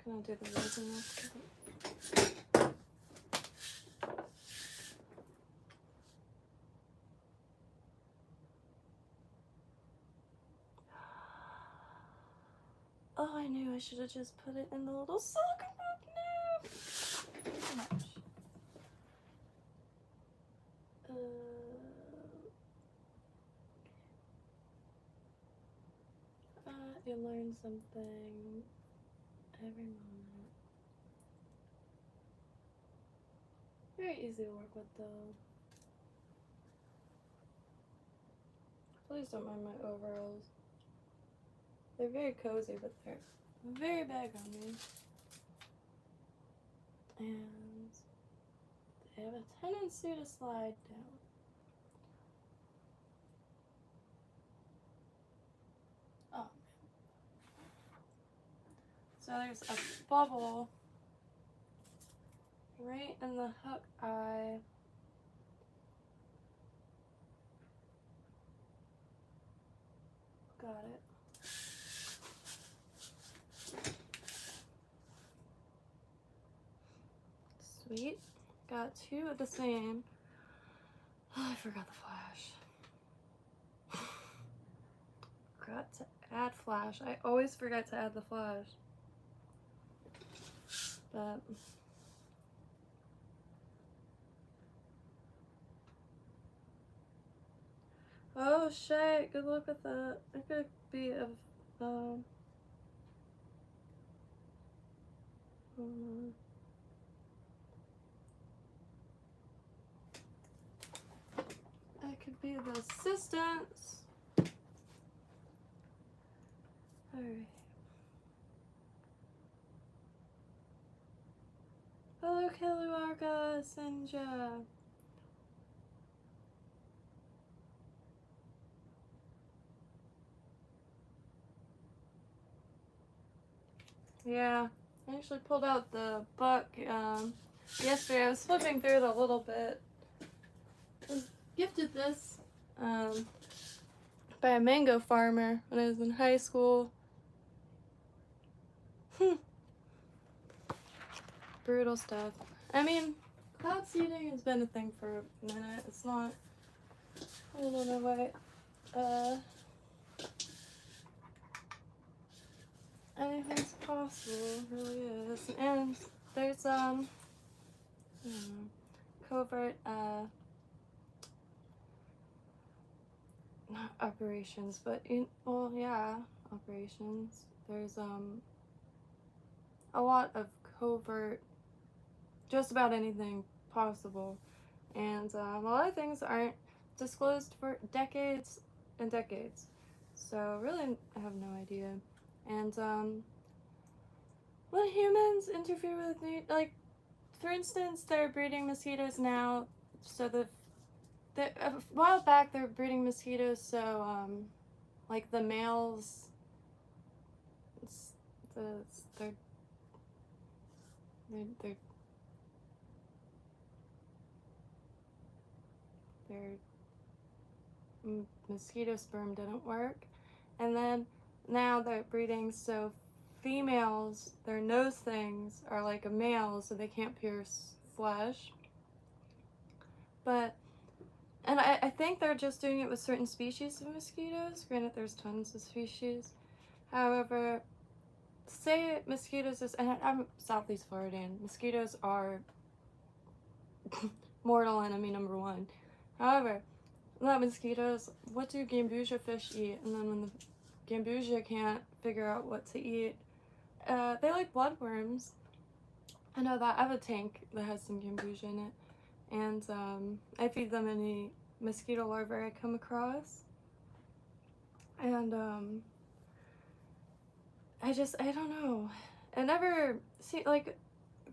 Gonna do the resin after that. Oh, I knew I should have just put it in the little silicone bag. No! Too much. You learn something every moment. Very easy to work with, though. Please don't mind my overalls. They're very cozy, but they're very big on me. And they have a tendency to slide down. Oh. So there's a bubble right in the hook eye. Got it. Sweet. Got two of the same. Oh, I forgot the flash. Forgot to add flash. I always forget to add the flash. But oh shit, good luck with that. It could be a it could be the assistants. Alright. Hello, Keluarga Senja. Yeah, I actually pulled out the book yesterday. I was flipping through it a little bit. I was gifted this by a mango farmer when I was in high school. Brutal stuff. I mean, cloud seeding has been a thing for a minute. It's not I don't know why, anything's possible, it really is. And there's, covert, not operations, but well, yeah, operations. There's, a lot of covert, just about anything possible. And, a lot of things aren't disclosed for decades and decades. So, really, I have no idea. And, when humans interfere with like, for instance, they're breeding mosquitoes now, so a while back they were breeding mosquitoes so, like the males, they're mosquito sperm didn't work, and then now they're breeding so females, their nose things are like a male, so they can't pierce flesh. But, and I think they're just doing it with certain species of mosquitoes. Granted, there's tons of species. However, say mosquitoes is, and I'm Southeast Floridian, mosquitoes are mortal enemy number one. However, not mosquitoes, what do gambusia fish eat? And then when the gambusia can't figure out what to eat, they like bloodworms. I know that. I have a tank that has some gambusia in it. And I feed them any mosquito larvae I come across. And I don't know. I never see, like,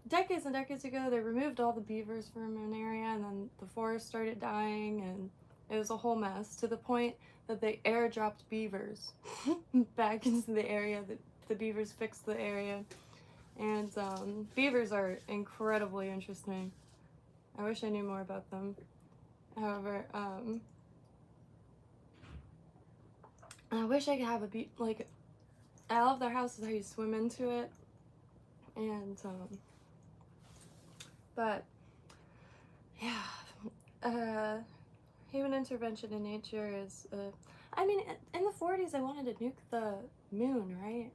decades and decades ago, they removed all the beavers from an area, and then the forest started dying, and it was a whole mess, to the point that they airdropped beavers back into the area. The beavers fixed the area. And beavers are incredibly interesting. I wish I knew more about them. However, I wish I could have like, I love their houses, how you swim into it. And, but, yeah, human intervention in nature is, I mean, in the 40s, they wanted to nuke the moon, right?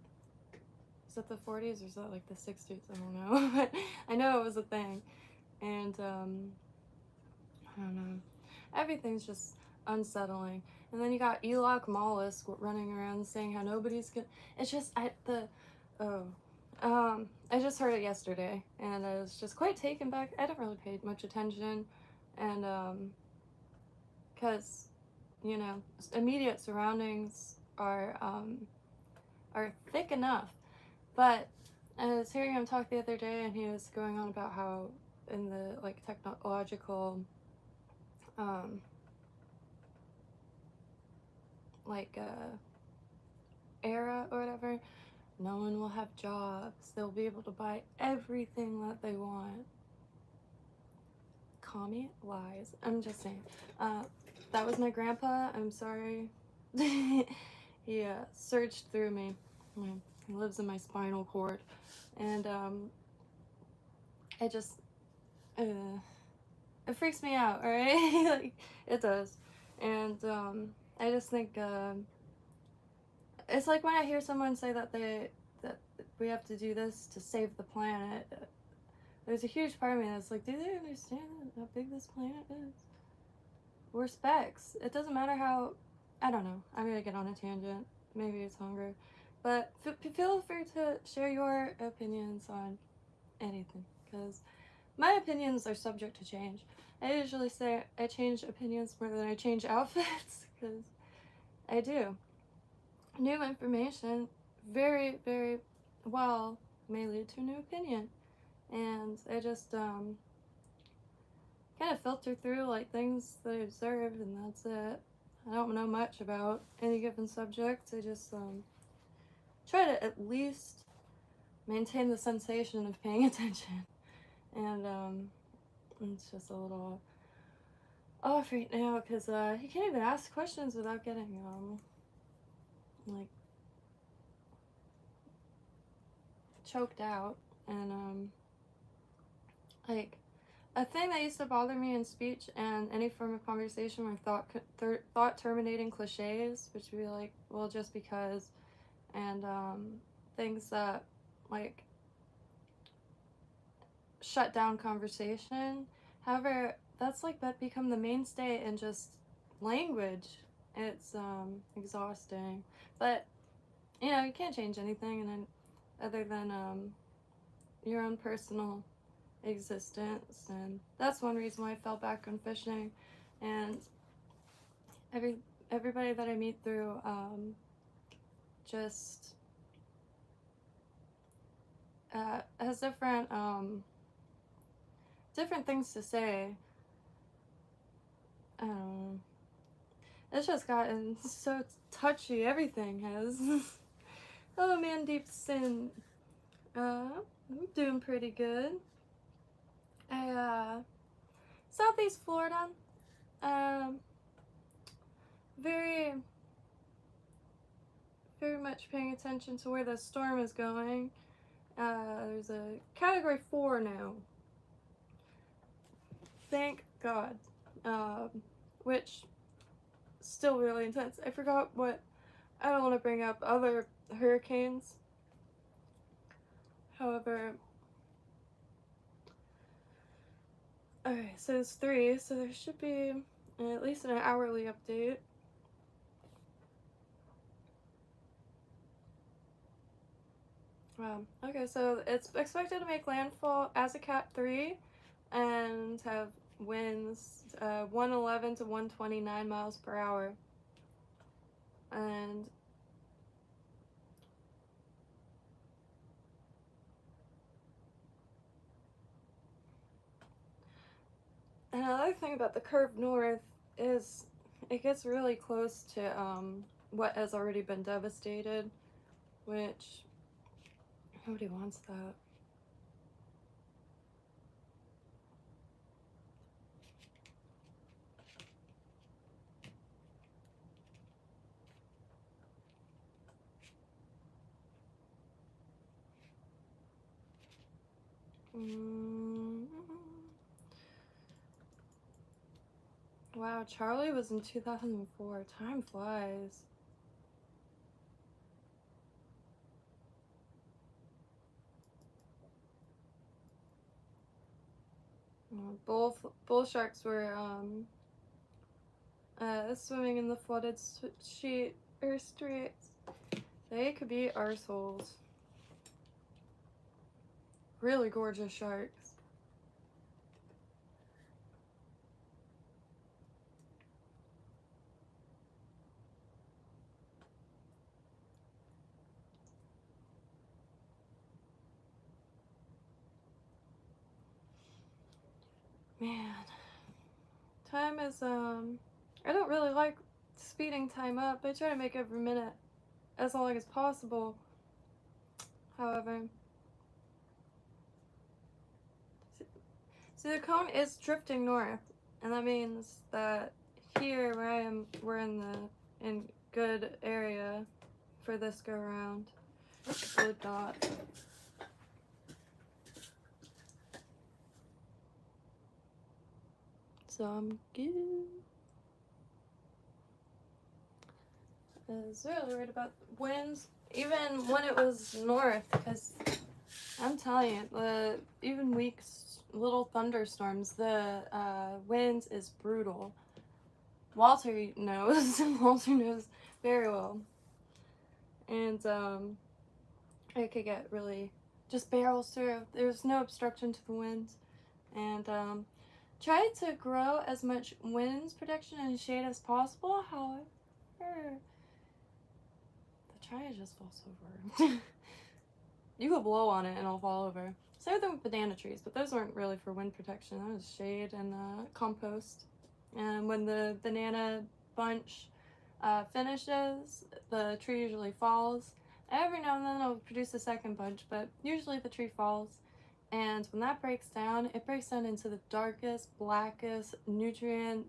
Is it the 40s or is that like the 60s? I don't know. But I know it was a thing. And, I don't know. Everything's just unsettling. And then you got Elok Mollusk running around saying how nobody's gonna. It's just, I just heard it yesterday, and I was just quite taken back. I didn't really pay much attention, and, because, you know, immediate surroundings are thick enough. But I was hearing him talk the other day, and he was going on about how in the, like, technological, era or whatever, no one will have jobs. They'll be able to buy everything that they want. Commie lies. I'm just saying. That was my grandpa. I'm sorry. He surged through me. He lives in my spinal cord. And it just, it freaks me out, alright? Like, it does. And I just think, it's like when I hear someone say that we have to do this to save the planet. There's a huge part of me that's like, do they understand how big this planet is? We're specks. It doesn't matter how, I don't know. I'm gonna get on a tangent. Maybe it's hunger. But feel free to share your opinions on anything, because my opinions are subject to change. I usually say I change opinions more than I change outfits, because I do. New information very, very well may lead to a new opinion. And I just kind of filter through like things that I observed, and that's it. I don't know much about any given subject. I just try to at least maintain the sensation of paying attention. And it's just a little off right now because you can't even ask questions without getting like choked out. And like a thing that used to bother me in speech and any form of conversation were thought terminating cliches, which would be like, well, just because, and things that like shut down conversation. However, that's like that become the mainstay in just language. It's exhausting, but you know, you can't change anything, and then other than your own personal existence, and that's one reason why I fell back on fishing. And everybody that I meet through just has different things to say. It's just gotten so touchy. Everything has. Oh man, deep sin. I'm doing pretty good. Southeast Florida. Very, very much paying attention to where the storm is going. There's a Category 4 now. Thank God. Which still really intense. I forgot what. I don't want to bring up other hurricanes. However, okay, so it's 3, so there should be at least an hourly update. Okay, so it's expected to make landfall as a Cat 3 and have winds 111 to 129 miles per hour. And another thing about the curve north is it gets really close to what has already been devastated, which nobody wants that. Wow, Charlie was in 2004. Time flies. Bull sharks were swimming in the flooded streets. They could be arseholes. Really gorgeous sharks. Man, time is I don't really like speeding time up. I try to make every minute as long as possible. However, so the cone is drifting north, and that means that here where I am, we're in good area for this go around. Would not. So I'm good. I was really worried about winds, even when it was north, because I'm telling you, even weak little thunderstorms, the winds is brutal. Walter knows. Walter knows very well. And it could get really just barrels through. There's no obstruction to the winds. And try to grow as much wind protection and shade as possible. However, the tree just falls over. You could blow on it and it'll fall over. Same thing with banana trees, but those weren't really for wind protection. That was shade and compost. And when the banana bunch finishes, the tree usually falls. Every now and then it'll produce a second bunch, but usually the tree falls. And when that breaks down, it breaks down into the darkest, blackest, nutrient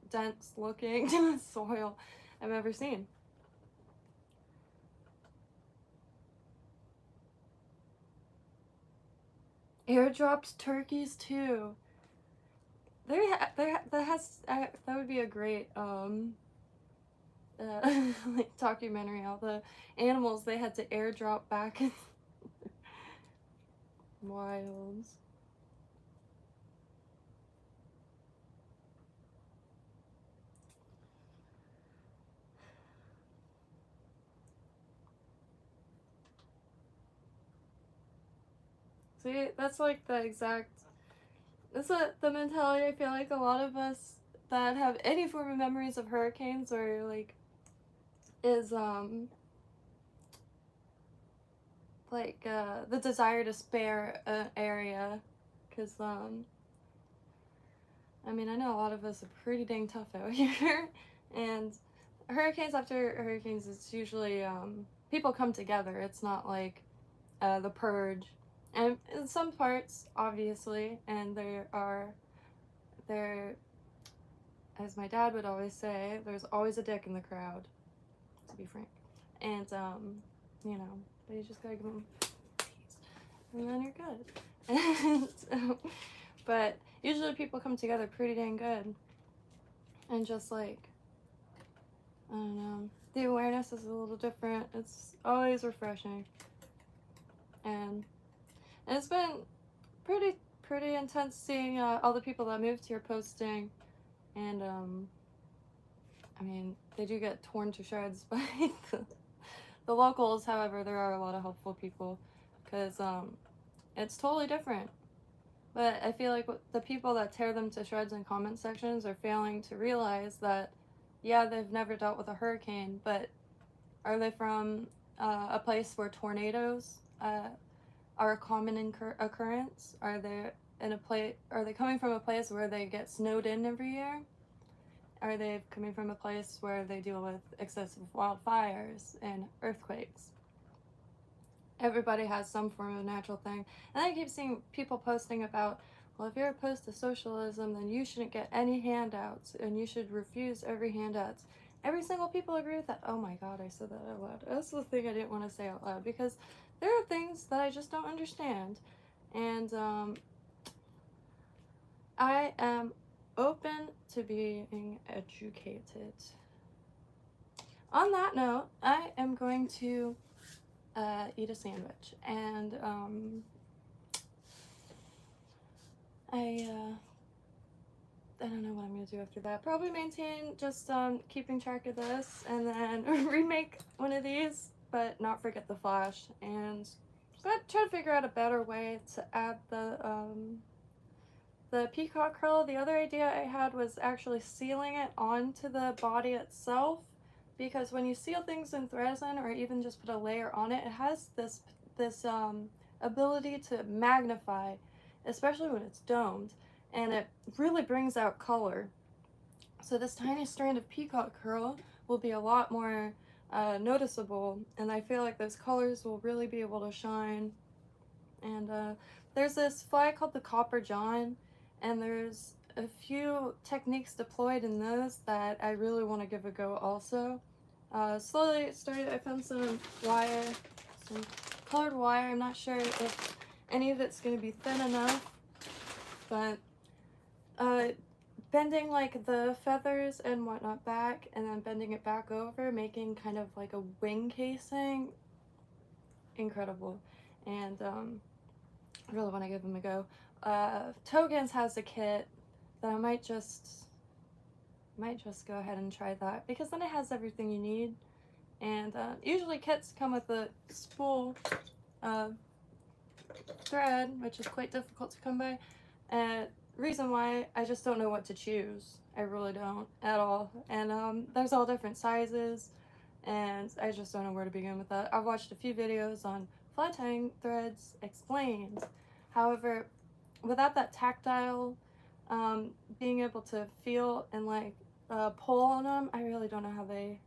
dense looking soil I've ever seen. Airdropped turkeys too. that would be a great like documentary. All the animals they had to airdrop back in wilds. See, that's like the mentality I feel like a lot of us that have any form of memories of hurricanes or like is the desire to spare an area, because I mean, I know a lot of us are pretty dang tough out here, and hurricanes after hurricanes, it's usually people come together. It's not like the purge, and in some parts, obviously, and there, as my dad would always say, there's always a dick in the crowd, to be frank, and you know, but you just gotta give them peace, and then you're good. And, but usually people come together pretty dang good, and just like, I don't know, the awareness is a little different. It's always refreshing, and it's been pretty intense seeing all the people that moved here posting, and I mean, they do get torn to shreds by the locals. However, there are a lot of helpful people, because it's totally different. But I feel like the people that tear them to shreds in comment sections are failing to realize that, yeah, they've never dealt with a hurricane, but are they from a place where tornadoes are a common occurrence? Are they Are they coming from a place where they get snowed in every year? Are they coming from a place where they deal with excessive wildfires and earthquakes? Everybody has some form of natural thing. And I keep seeing people posting about, well, if you're opposed to socialism, then you shouldn't get any handouts and you should refuse every handout. Every single people agree with that. Oh my god, I said that out loud. That's the thing I didn't want to say out loud, because there are things that I just don't understand. And I am open to being educated. On that note, I am going to eat a sandwich, and I don't know what I'm gonna do after that. Probably maintain just keeping track of this, and then remake one of these, but not forget the flash, and try to figure out a better way to add the peacock curl. The other idea I had was actually sealing it onto the body itself, because when you seal things in resin or even just put a layer on it, it has this ability to magnify, especially when it's domed, and it really brings out color. So this tiny strand of peacock curl will be a lot more noticeable, and I feel like those colors will really be able to shine. And there's this flag called the Copper John, and there's a few techniques deployed in those that I really want to give a go also. Slowly started, I found some wire, some colored wire. I'm not sure if any of it's going to be thin enough, but bending like the feathers and whatnot back, and then bending it back over, making kind of like a wing casing. Incredible. And I really want to give them a go. Togans has a kit that I might just go ahead and try that, because then it has everything you need. And usually kits come with a spool thread, which is quite difficult to come by. Reason why, I just don't know what to choose. I really don't at all. And there's all different sizes, and I just don't know where to begin with that. I've watched a few videos on flat tying threads explained. However, without that tactile, being able to feel and like pull on them, I really don't know how they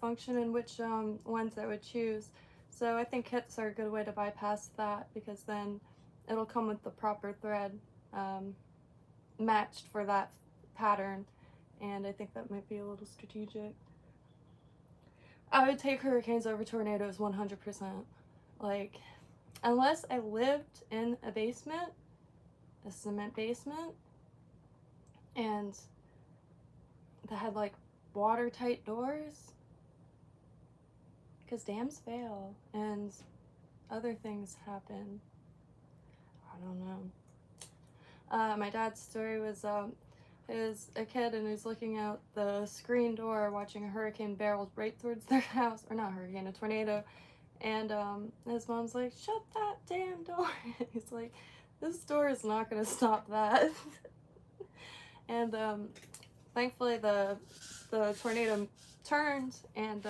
function and which ones I would choose. So I think kits are a good way to bypass that, because then it'll come with the proper thread matched for that pattern, and I think that might be a little strategic. I would take hurricanes over tornadoes 100%. Like, unless I lived in a basement, a cement basement, and that had like watertight doors, because dams fail and other things happen. I don't know. My dad's story was is a kid and he's looking out the screen door watching a hurricane barrel right towards their house, or not hurricane, a tornado, and his mom's like, shut that damn door. He's like, this door is not gonna stop that. And thankfully the tornado turned, and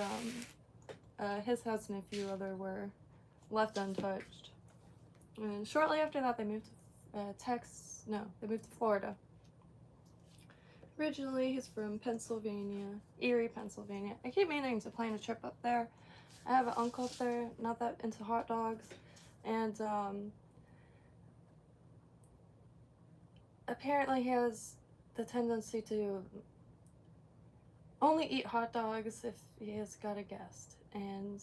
his house and a few other were left untouched. And shortly after that, they moved to they moved to Florida. Originally, he's from Pennsylvania, Erie, Pennsylvania. I keep meaning to plan a trip up there. I have an uncle up there, not that into hot dogs, and apparently he has the tendency to only eat hot dogs if he has got a guest. And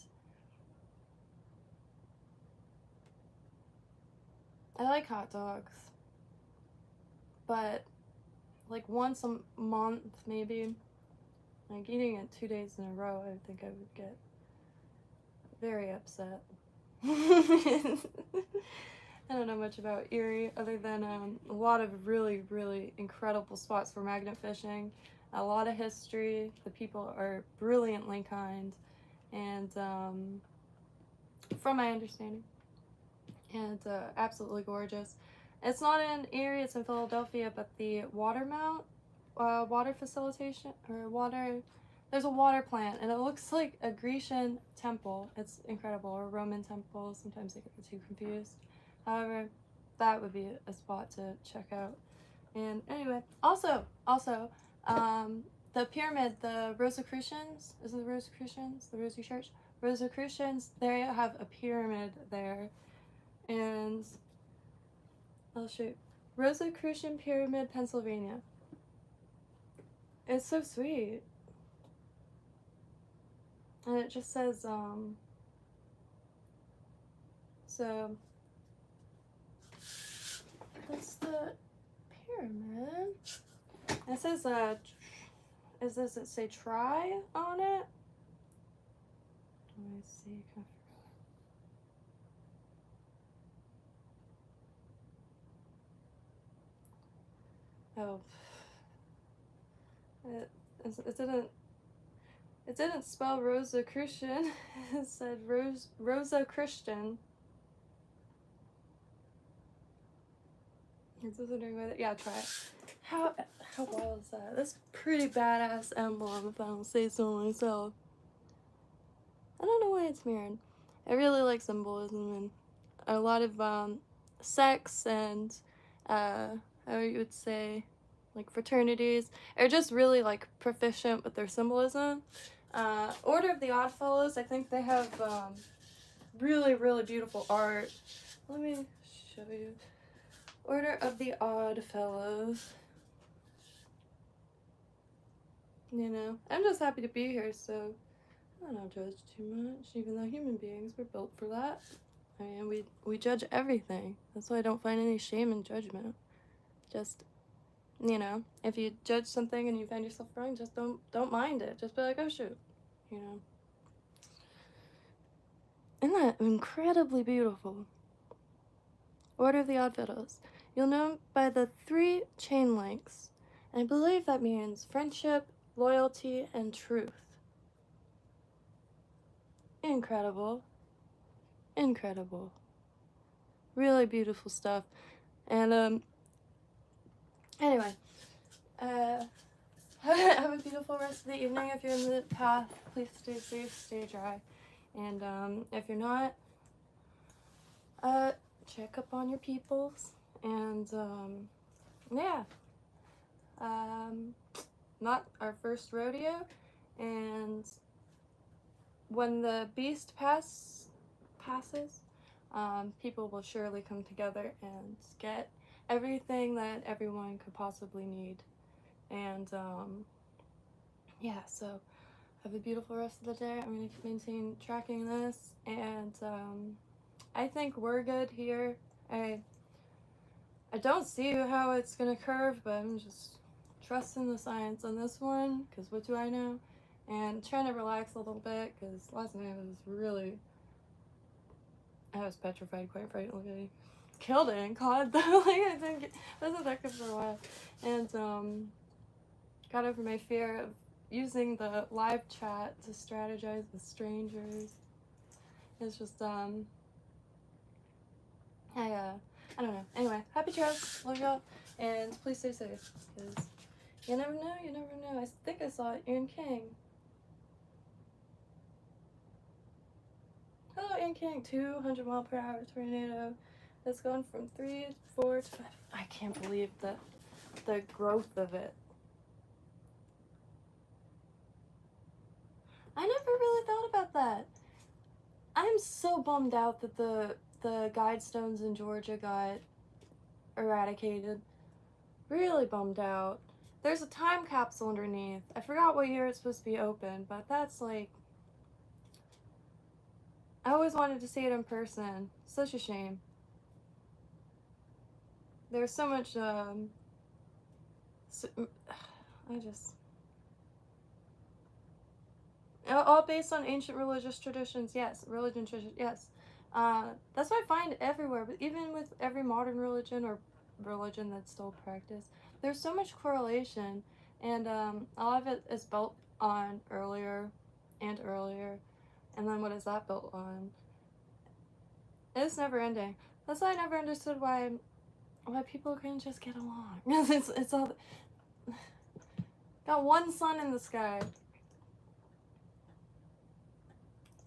I like hot dogs, but like once a month maybe, like eating it 2 days in a row, I think I would get very upset. I don't know much about Erie other than a lot of really, really incredible spots for magnet fishing, a lot of history, the people are brilliantly kind, and from my understanding, and absolutely gorgeous. It's not in Erie, it's in Philadelphia, but the water facilitation, or water, there's a water plant, and it looks like a Grecian temple. It's incredible, or Roman temple. Sometimes I get the two confused. However, that would be a spot to check out. And anyway, also, the pyramid, the Rosicrucians, is it the Rosicrucians? The Rosy Church? Rosicrucians, they have a pyramid there. And I'll show you. Rosicrucian Pyramid, Pennsylvania. It's so sweet. And it just says, so, that's the pyramid. It says, does it say try on it? Let me see. Oh. It didn't spell Rosicrucian. It said Rosa Christian. It's wondering whether, yeah, try it. How wild is that? That's pretty badass emblem, if I don't say so myself. I don't know why it's mirrored. I really like symbolism and a lot of sects and how you would say, like fraternities, are just really like proficient with their symbolism. Order of the Oddfellows, I think they have really, really beautiful art. Let me show you. Order of the Oddfellows. You know, I'm just happy to be here, so I don't judge too much, even though human beings were built for that. I mean, we judge everything. That's why I don't find any shame in judgment. Just, you know, if you judge something and you find yourself wrong, just don't mind it. Just be like, oh shoot, you know. Isn't that incredibly beautiful? Order of the Oddfellows. You'll know by the 3 chain links, and I believe that means friendship, loyalty, and truth. Incredible. Incredible. Really beautiful stuff. And anyway, have a beautiful rest of the evening. If you're in the path, please stay safe, stay dry, and if you're not, check up on your peoples, and yeah, not our first rodeo, and when the beast passes, people will surely come together and get everything that everyone could possibly need. And yeah, so have a beautiful rest of the day. I'm going to maintain tracking this, and I think we're good here. I don't see how it's going to curve, but I'm just trusting the science on this one, because what do I know? And trying to relax a little bit, because last night I was petrified, quite frankly. Killed it in COD though. Like, wasn't that good for a while. And got over my fear of using the live chat to strategize with strangers. It's just I don't know. Anyway, happy trails, love y'all, and please stay safe, because you never know, you never know. I think I saw Ian King. Hello, Ian King. 200-mile-per-hour tornado that's going from 3, 4 to 5. I can't believe the growth of it. I never really thought about that. I'm so bummed out that the guidestones in Georgia got eradicated. Really bummed out. There's a time capsule underneath. I forgot what year it's supposed to be open, but that's like... I always wanted to see it in person. Such a shame. There's so much, all based on ancient religious traditions, yes. Religion tradition, yes. That's what I find everywhere, but even with every modern religion or religion that's still practiced, there's so much correlation, and a lot of it is built on earlier and earlier, and then what is that built on? It's never ending. That's why I never understood why people can just get along. it's all got one sun in the sky.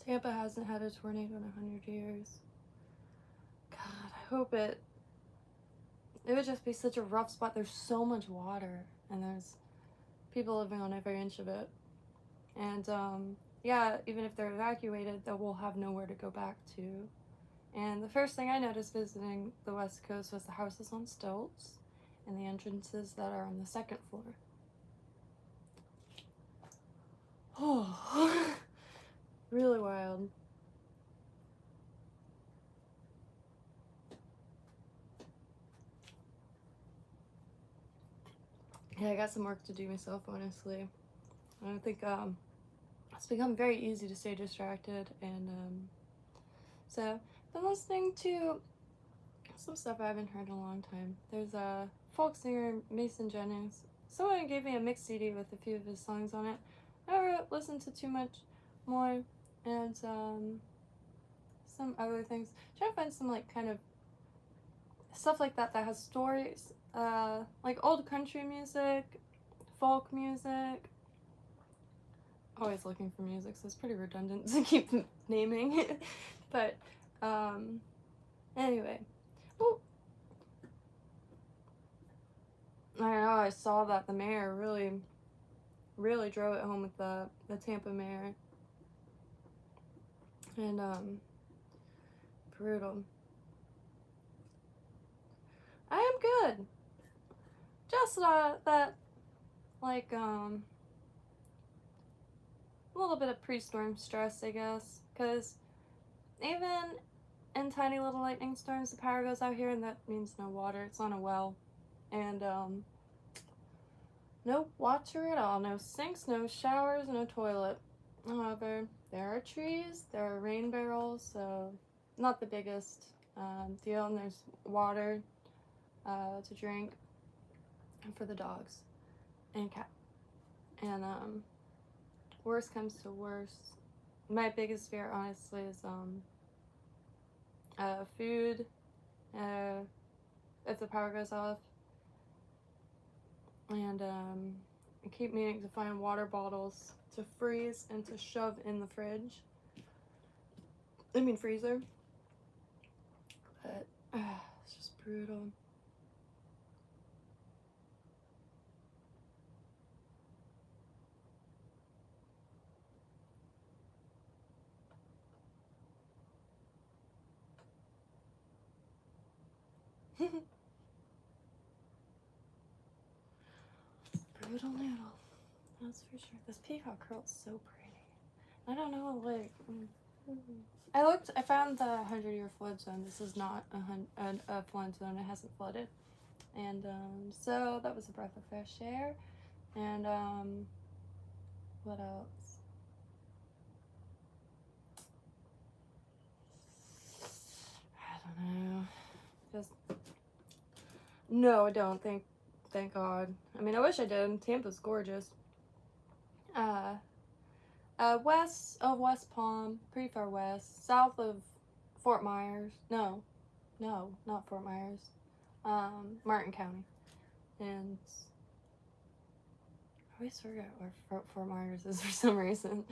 Tampa hasn't had a tornado in 100 years. God, I hope it would just be such a rough spot. There's so much water, and there's people living on every inch of it. And yeah, even if they're evacuated, they will have nowhere to go back to. And the first thing I noticed visiting the West Coast was the houses on stilts and the entrances that are on the second floor. Oh, really wild. Yeah, I got some work to do myself, honestly. I don't think it's become very easy to stay distracted, and so I've been listening to some stuff I haven't heard in a long time. There's a folk singer, Mason Jennings. Someone gave me a mix CD with a few of his songs on it. I never listened to too much more, and some other things. Trying to find some like kind of stuff like that has stories, like old country music, folk music. Always looking for music, so it's pretty redundant to keep naming it. But anyway. Ooh. I know, I saw that the mayor really drove it home with the Tampa mayor. And brutal. I am good. Just that like a little bit of pre-storm stress, I guess, because even in tiny little lightning storms, the power goes out here, and that means no water. It's on a well, and no water at all, no sinks, no showers, no toilet. However, there are trees, there are rain barrels, so not the biggest deal, and there's water to drink for the dogs and cat. And worst comes to worst, my biggest fear, honestly, is food. If the power goes off, and I keep meaning to find water bottles to freeze and to shove in the fridge. I mean freezer. But it's just brutal. Brutal noodle, that's for sure. This peacock curl is so pretty. I don't know, like, I found the 100-year flood zone. This is not a flood zone. It hasn't flooded. And so that was a breath of fresh air. And what else? I don't know. Just no, I don't. Thank God. I mean, I wish I did. Tampa's gorgeous. West of West Palm, pretty far west, south of Fort Myers. No, not Fort Myers. Martin County. And I always forget where Fort Myers is for some reason.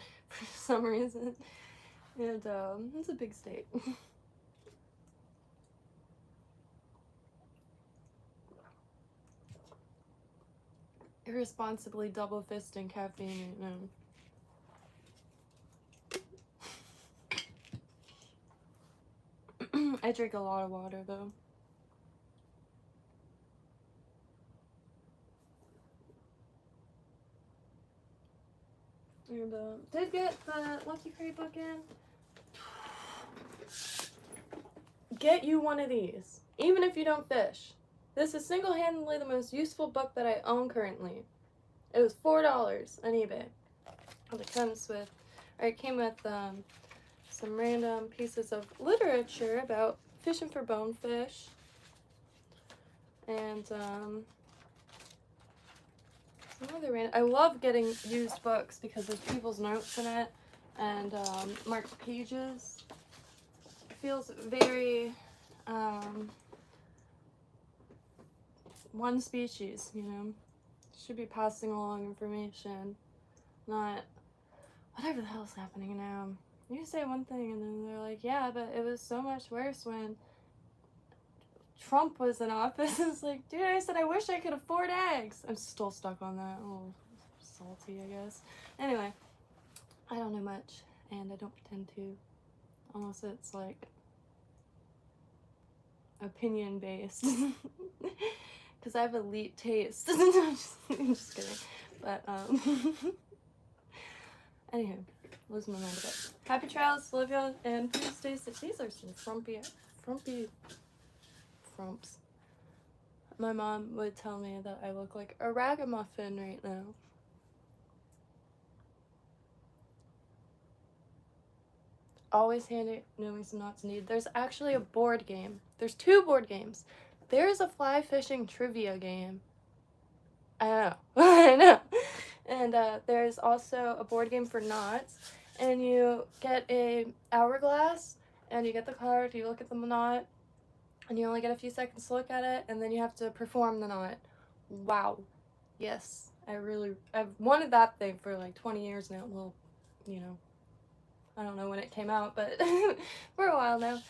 And it's a big state. Irresponsibly double fisting caffeine. No. I drink a lot of water though. And did get the Lucky Crate book in. Get you one of these, even if you don't fish. This is single-handedly the most useful book that I own currently. It was $4 on eBay. And it comes with, or it came with some random pieces of literature about fishing for bonefish. And some other random. I love getting used books because there's people's notes in it and marked pages. It feels very one species, you know. Should be passing along information, not whatever the hell's happening now. You say one thing and then they're like, yeah, but it was so much worse when Trump was in office. It's like, dude, I said I wish I could afford eggs. I'm still stuck on that. A little salty, I guess. Anyway, I don't know much, and I don't pretend to, unless it's like opinion based. Because I have elite taste. I'm just kidding. But anywho, lose my mind a bit. Happy trails, love y'all, and please stay safe. These are some frumpy frumps. My mom would tell me that I look like a ragamuffin right now. Always handy knowing some knots needed. There's actually a board game. There's 2 board games. There's a fly fishing trivia game. I know. I know. And there's also a board game for knots. And you get a hourglass, and you get the card, you look at the knot, and you only get a few seconds to look at it, and then you have to perform the knot. Wow. Yes. I've wanted that thing for like 20 years now. Well, you know, I don't know when it came out, but for a while now.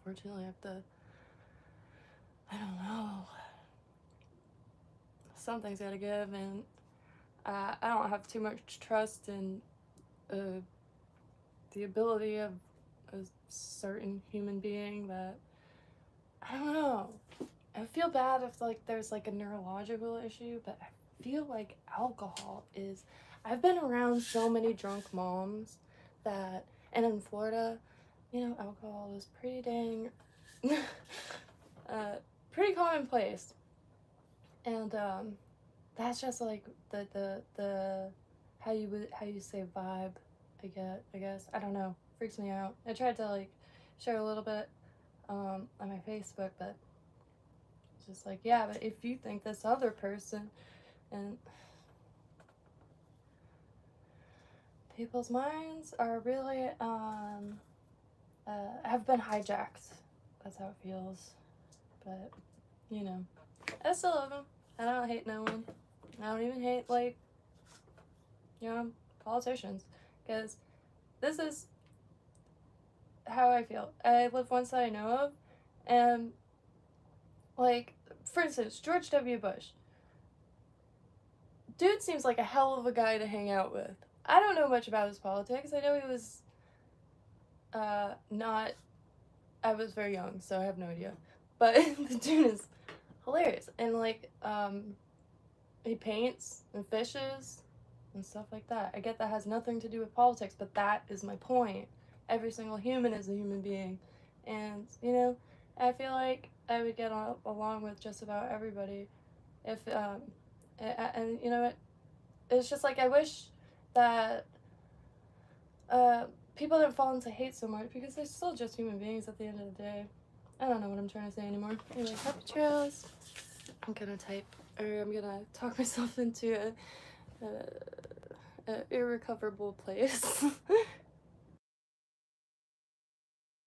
Unfortunately, I have to, I don't know. Something's gotta give, and I don't have too much trust in the ability of a certain human being that, I don't know. I feel bad if like there's like a neurological issue, but I feel like alcohol is, I've been around so many drunk moms that, and in Florida, you know, alcohol is pretty dang pretty commonplace. And that's just like the how you say vibe, I guess. I don't know. Freaks me out. I tried to like share a little bit on my Facebook, but it's just like, yeah, but if you think this other person, and people's minds are really have been hijacked. That's how it feels. But you know, I still love them. I don't hate no one. I don't even hate, like, you know, politicians. Because this is how I feel. I live one that I know of, and, like, for instance, George W. Bush. Dude seems like a hell of a guy to hang out with. I don't know much about his politics. I know he was, not, I was very young, so I have no idea. But the dude is hilarious. And, like, he paints and fishes and stuff like that. I get that has nothing to do with politics, but that is my point. Every single human is a human being, And, you know, I feel like I would get along with just about everybody if, and you know what, it's just like I wish that people didn't fall into hate so much, because they're still just human beings at the end of the day. I don't know what I'm trying to say anymore. Anyway, happy trails. I'm gonna talk myself into a irrecoverable place.